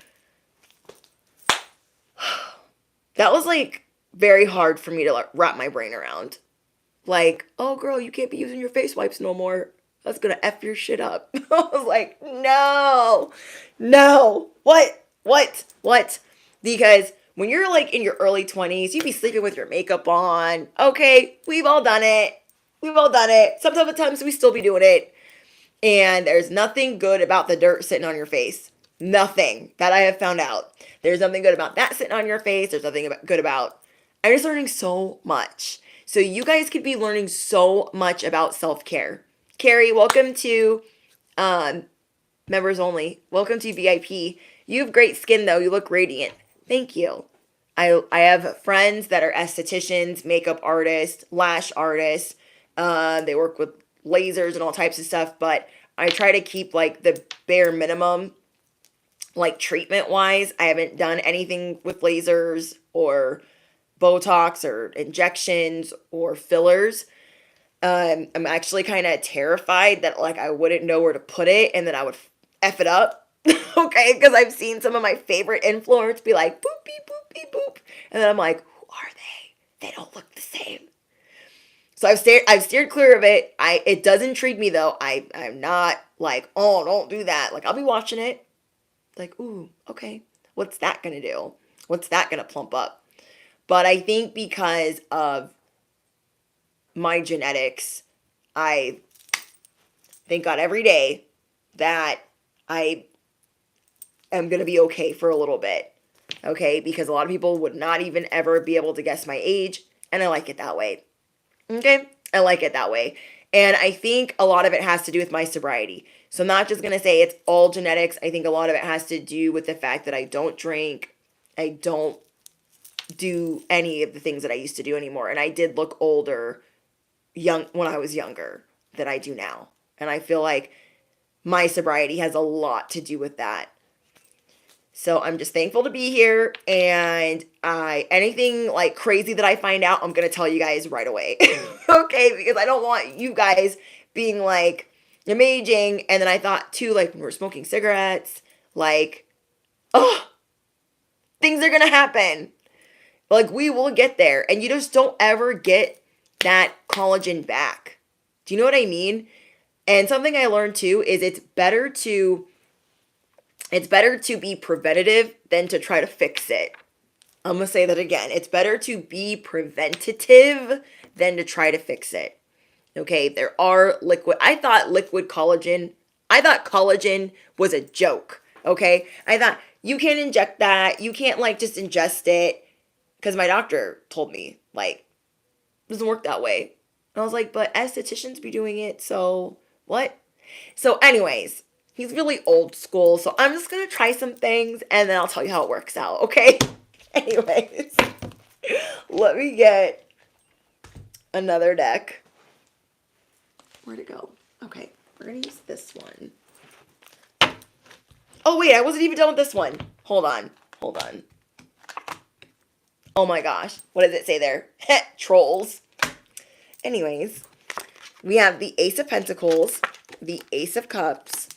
That was like very hard for me to like wrap my brain around. Like, oh girl, you can't be using your face wipes no more. That's gonna F your shit up. I was like, no, what? Because when you're like in your early 20s, you be sleeping with your makeup on. Okay, we've all done it. We've all done it. Sometimes we still be doing it. And there's nothing good about the dirt sitting on your face. Nothing that I have found out. There's nothing good about that sitting on your face. There's nothing good about. I'm just learning so much. So you guys could be learning so much about self-care. Carrie, welcome to members only. Welcome to VIP. You have great skin though. You look radiant. Thank you. I have friends that are estheticians, makeup artists, lash artists. They work with lasers and all types of stuff, but I try to keep like the bare minimum, like treatment wise. I haven't done anything with lasers or Botox or injections or fillers. I'm actually kind of terrified that like I wouldn't know where to put it and then I would F it up. Okay, because I've seen some of my favorite influencers be like boop beep boop beep boop, and then I'm like, who are they? They don't look the same. So I've steered clear of it. It does intrigue me though. I'm not like, oh, don't do that. Like I'll be watching it, like, ooh, okay, what's that gonna do? What's that gonna plump up? But I think because of my genetics, I thank God every day that I am going to be okay for a little bit. Okay? Because a lot of people would not even ever be able to guess my age. And I like it that way. Okay? I like it that way. And I think a lot of it has to do with my sobriety. So I'm not just going to say it's all genetics. I think a lot of it has to do with the fact that I don't drink. I don't do any of the things that I used to do anymore. And I did look older when I was younger than I do now. And I feel like my sobriety has a lot to do with that. So I'm just thankful to be here, and anything like crazy that I find out, I'm going to tell you guys right away. Okay, because I don't want you guys being like amazing. And then I thought too, like when we're smoking cigarettes, like, oh, things are going to happen. Like we will get there, and you just don't ever get that collagen back. Do you know what I mean? And something I learned too is it's better to be preventative than to try to fix it. I'm going to say that again. It's better to be preventative than to try to fix it. Okay, there are liquid. I thought collagen was a joke. Okay, I thought you can't inject that. You can't like just ingest it. Because my doctor told me, like, it doesn't work that way. And I was like, but estheticians be doing it, so what? So anyways, he's really old school, so I'm just going to try some things, and then I'll tell you how it works out, okay? Anyways, let me get another deck. Where'd it go? Okay, we're going to use this one. Oh, wait, I wasn't even done with this one. Hold on. Oh my gosh. What does it say there? Trolls. Anyways, we have the Ace of Pentacles, the Ace of Cups.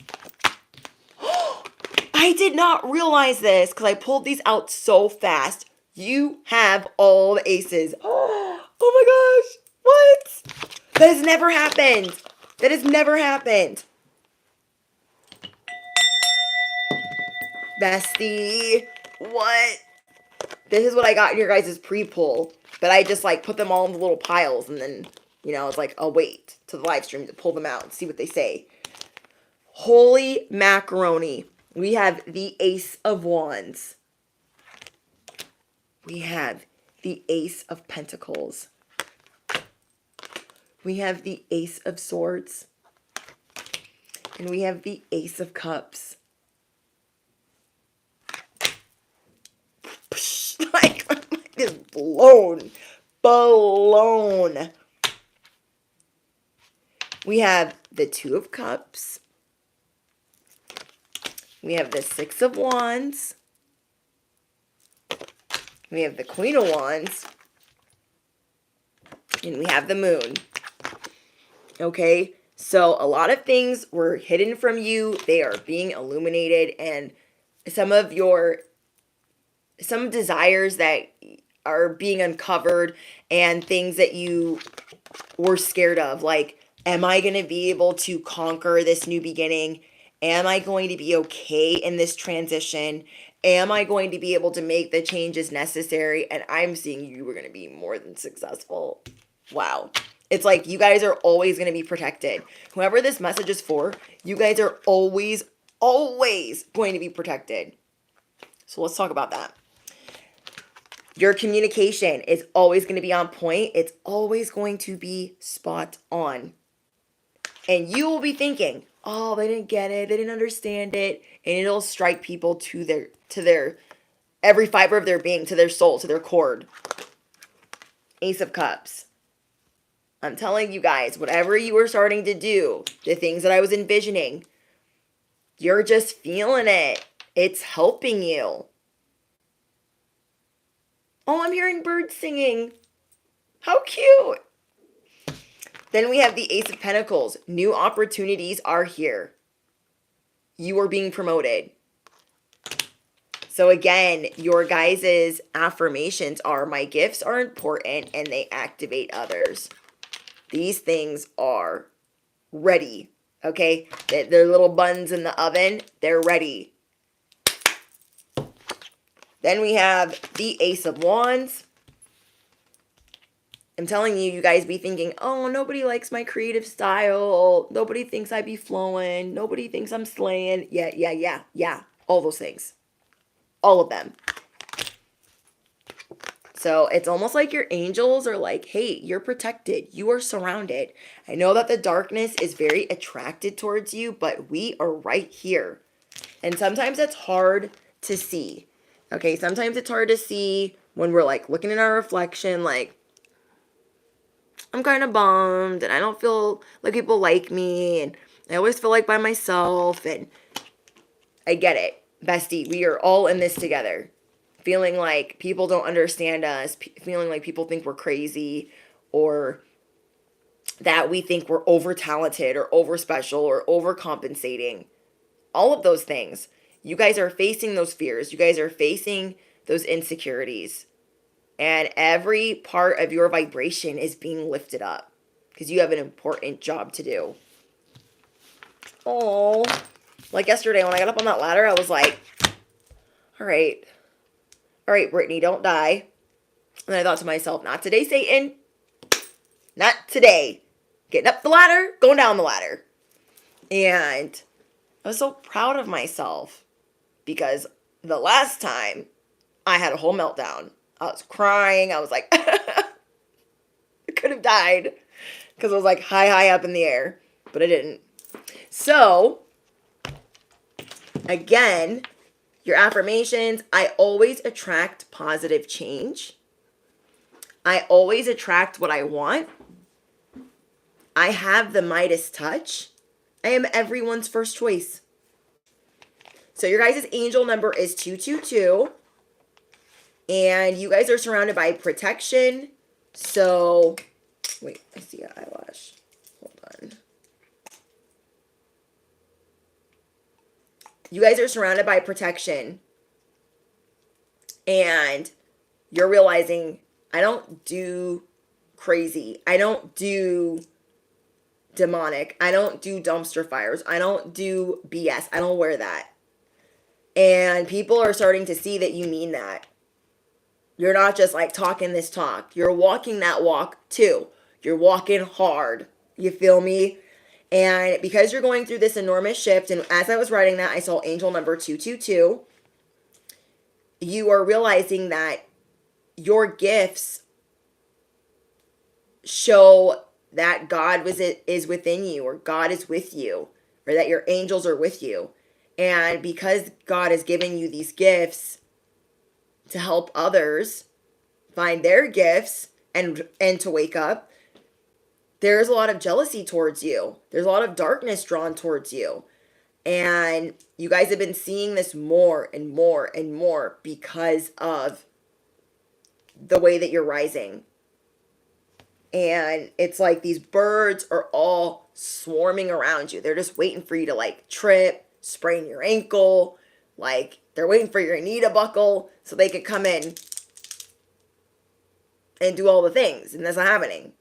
I did not realize this because I pulled these out so fast. You have all the aces. Oh my gosh. What? That has never happened. That has never happened. Bestie. What? This is what I got in your guys' pre-pull. But I just like put them all in the little piles. And then, you know, it's like, I'll wait to the live stream to pull them out and see what they say. Holy macaroni. We have the Ace of Wands. We have the Ace of Pentacles. We have the Ace of Swords. And we have the Ace of Cups. Like, my mind is blown. Blown. We have the Two of Cups. We have the Six of Wands. We have the Queen of Wands. And we have the Moon. Okay? So a lot of things were hidden from you. They are being illuminated. And some desires that are being uncovered and things that you were scared of. Like, am I going to be able to conquer this new beginning? Am I going to be okay in this transition? Am I going to be able to make the changes necessary? And I'm seeing you were going to be more than successful. Wow. It's like you guys are always going to be protected. Whoever this message is for, you guys are always, always going to be protected. So let's talk about that. Your communication is always going to be on point. It's always going to be spot on. And you will be thinking, oh, they didn't get it. They didn't understand it. And it'll strike people to their every fiber of their being, to their soul, to their cord. Ace of Cups. I'm telling you guys, whatever you were starting to do, the things that I was envisioning, you're just feeling it. It's helping you. Oh, I'm hearing birds singing. How cute. Then we have the Ace of Pentacles. New opportunities are here. You are being promoted. So again, your guys' affirmations are, my gifts are important and they activate others. These things are ready, okay? They're little buns in the oven. They're ready. Then we have the Ace of Wands. I'm telling you, you guys be thinking, oh, nobody likes my creative style. Nobody thinks I be flowing. Nobody thinks I'm slaying. Yeah. All those things. All of them. So it's almost like your angels are like, hey, you're protected. You are surrounded. I know that the darkness is very attracted towards you, but we are right here. And sometimes it's hard to see. Okay, sometimes it's hard to see when we're like looking in our reflection, like, I'm kind of bummed and I don't feel like people like me and I always feel like by myself, and I get it. Bestie, we are all in this together. Feeling like people don't understand us, feeling like people think we're crazy, or that we think we're over talented or over special or overcompensating. All of those things. You guys are facing those fears. You guys are facing those insecurities. And every part of your vibration is being lifted up because you have an important job to do. Oh, like yesterday when I got up on that ladder, I was like, all right, Brittany, don't die. And I thought to myself, not today, Satan. Not today. Getting up the ladder, going down the ladder. And I was so proud of myself because the last time I had a whole meltdown. I was crying. I was like, I could have died because I was like high up in the air, but I didn't. So, again, your affirmations, I always attract positive change. I always attract what I want. I have the Midas touch. I am everyone's first choice. So your guys' angel number is 222. And you guys are surrounded by protection. So, wait, I see an eyelash. Hold on. You guys are surrounded by protection. And you're realizing, I don't do crazy. I don't do demonic. I don't do dumpster fires. I don't do BS. I don't wear that. And people are starting to see that you mean that. You're not just like talking this talk. You're walking that walk too. You're walking hard. You feel me? And because you're going through this enormous shift, and as I was writing that, I saw angel number 222. You are realizing that your gifts show that God is within you, or God is with you, or that your angels are with you. And because God is giving you these gifts to help others find their gifts and to wake up, there's a lot of jealousy towards you. There's a lot of darkness drawn towards you. And you guys have been seeing this more and more and more because of the way that you're rising. And it's like these birds are all swarming around you. They're just waiting for you to like trip, sprain your ankle, like they're waiting for your knee to buckle so they could come in and do all the things. And that's not happening.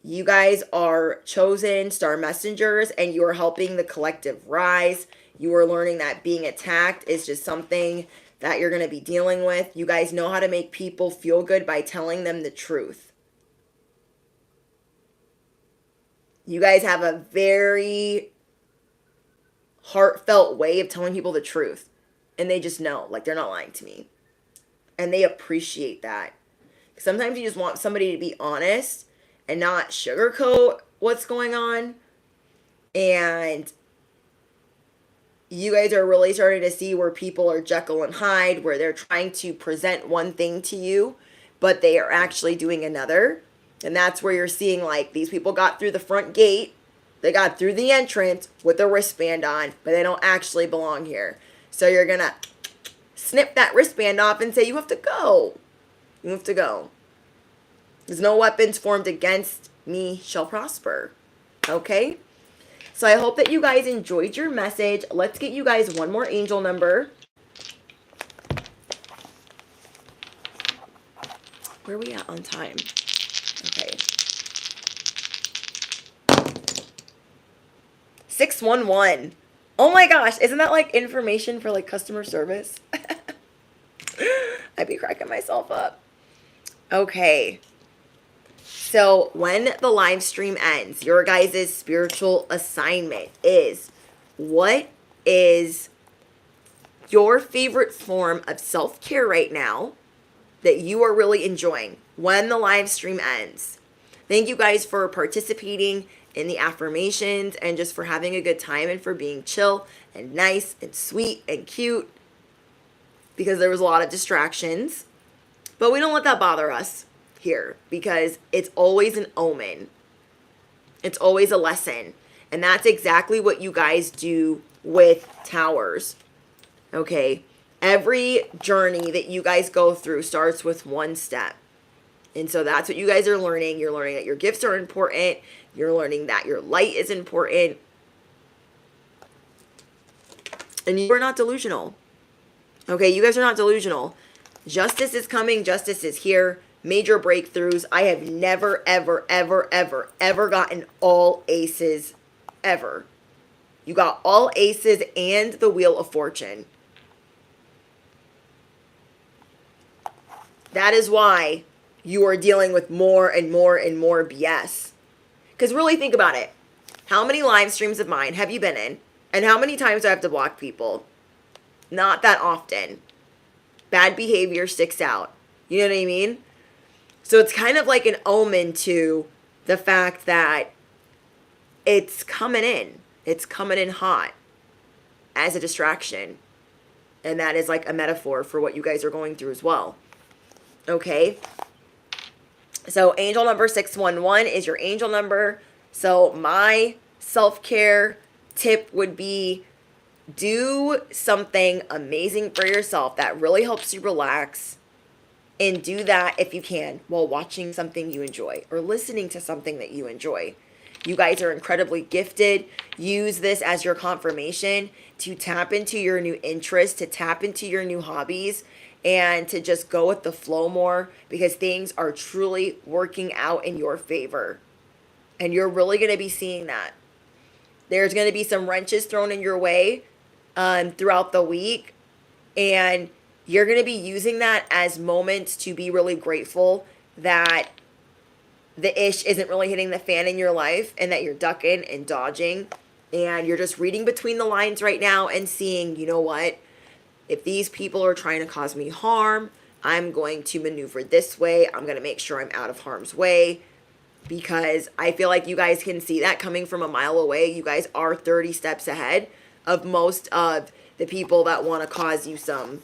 You guys are chosen star messengers and you are helping the collective rise. You are learning that being attacked is just something that you're going to be dealing with. You guys know how to make people feel good by telling them the truth. You guys have a very heartfelt way of telling people the truth. And they just know, like, they're not lying to me. And they appreciate that. Sometimes you just want somebody to be honest and not sugarcoat what's going on. And you guys are really starting to see where people are Jekyll and Hyde, where they're trying to present one thing to you, but they are actually doing another. And that's where you're seeing, like, these people got through the front gate, they got through the entrance with a wristband on, but they don't actually belong here. So you're going to snip that wristband off and say, you have to go. You have to go. There's no weapons formed against me shall prosper. Okay? So I hope that you guys enjoyed your message. Let's get you guys one more angel number. Where are we at on time? Okay. 611. Oh my gosh, isn't that like information for like customer service? I'd be cracking myself up. Okay. So when the live stream ends, your guys' spiritual assignment is, what is your favorite form of self-care right now that you are really enjoying when the live stream ends? Thank you guys for participating in the affirmations and just for having a good time and for being chill and nice and sweet and cute, because there was a lot of distractions. But we don't let that bother us here, because it's always an omen. It's always a lesson. And that's exactly what you guys do with towers. Okay? Every journey that you guys go through starts with one step. And so that's what you guys are learning. You're learning that your gifts are important. You're learning that your light is important. And you are not delusional. Okay? You guys are not delusional. Justice is coming. Justice is here. Major breakthroughs. I have never, ever, ever, ever, ever gotten all aces, ever. You got all aces and the Wheel of Fortune. That is why you are dealing with more and more and more BS. Because really think about it. How many live streams of mine have you been in? And how many times do I have to block people? Not that often. Bad behavior sticks out. You know what I mean? So it's kind of like an omen to the fact that it's coming in. It's coming in hot as a distraction. And that is like a metaphor for what you guys are going through as well. Okay? So angel number 611 is your angel number. So my self-care tip would be, do something amazing for yourself that really helps you relax. And do that if you can while watching something you enjoy or listening to something that you enjoy. You guys are incredibly gifted. Use this as your confirmation to tap into your new interests, to tap into your new hobbies, and to just go with the flow more, because things are truly working out in your favor. And you're really going to be seeing that. There's going to be some wrenches thrown in your way throughout the week. And you're going to be using that as moments to be really grateful that the ish isn't really hitting the fan in your life, and that you're ducking and dodging, and you're just reading between the lines right now and seeing, you know what, if these people are trying to cause me harm, I'm going to maneuver this way. I'm going to make sure I'm out of harm's way, because I feel like you guys can see that coming from a mile away. You guys are 30 steps ahead of most of the people that want to cause you some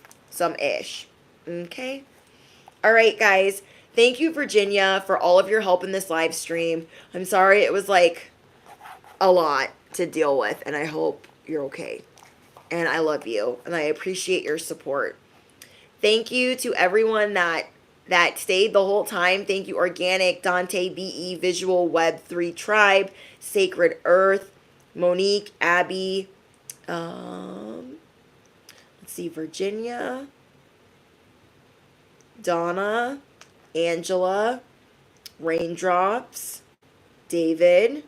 ish. Okay? All right, guys. Thank you, Virginia, for all of your help in this live stream. I'm sorry it was like a lot to deal with, and I hope you're okay. And I love you, and I appreciate your support. Thank you to everyone that stayed the whole time. Thank you, Organic, Dante, BE, Visual, Web3 Tribe, Sacred Earth, Monique, Abby, let's see, Virginia, Donna, Angela, Raindrops, David,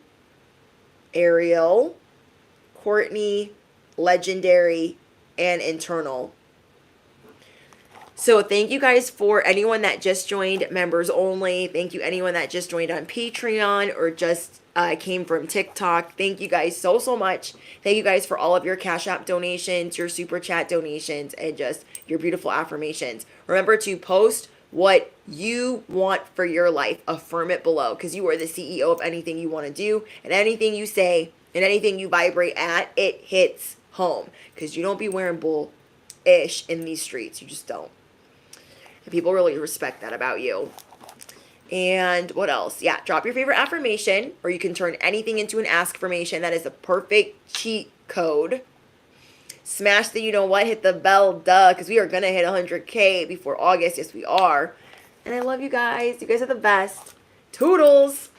Ariel, Courtney, Legendary, and Internal. So thank you guys for anyone that just joined members only. Thank you anyone that just joined on Patreon or just came from TikTok. Thank you guys so much. Thank you guys for all of your Cash App donations, your Super Chat donations, and just your beautiful affirmations. Remember to post what you want for your life. Affirm it below, because you are the CEO of anything you want to do, and anything you say and anything you vibrate at, it hits home, because you don't be wearing bull-ish in these streets. You just don't. And people really respect that about you. And what else? Yeah, drop your favorite affirmation, or you can turn anything into an ask-formation. That is a perfect cheat code. Smash the you know what, hit the bell, duh, because we are going to hit 100K before August. Yes, we are. And I love you guys. You guys are the best. Toodles!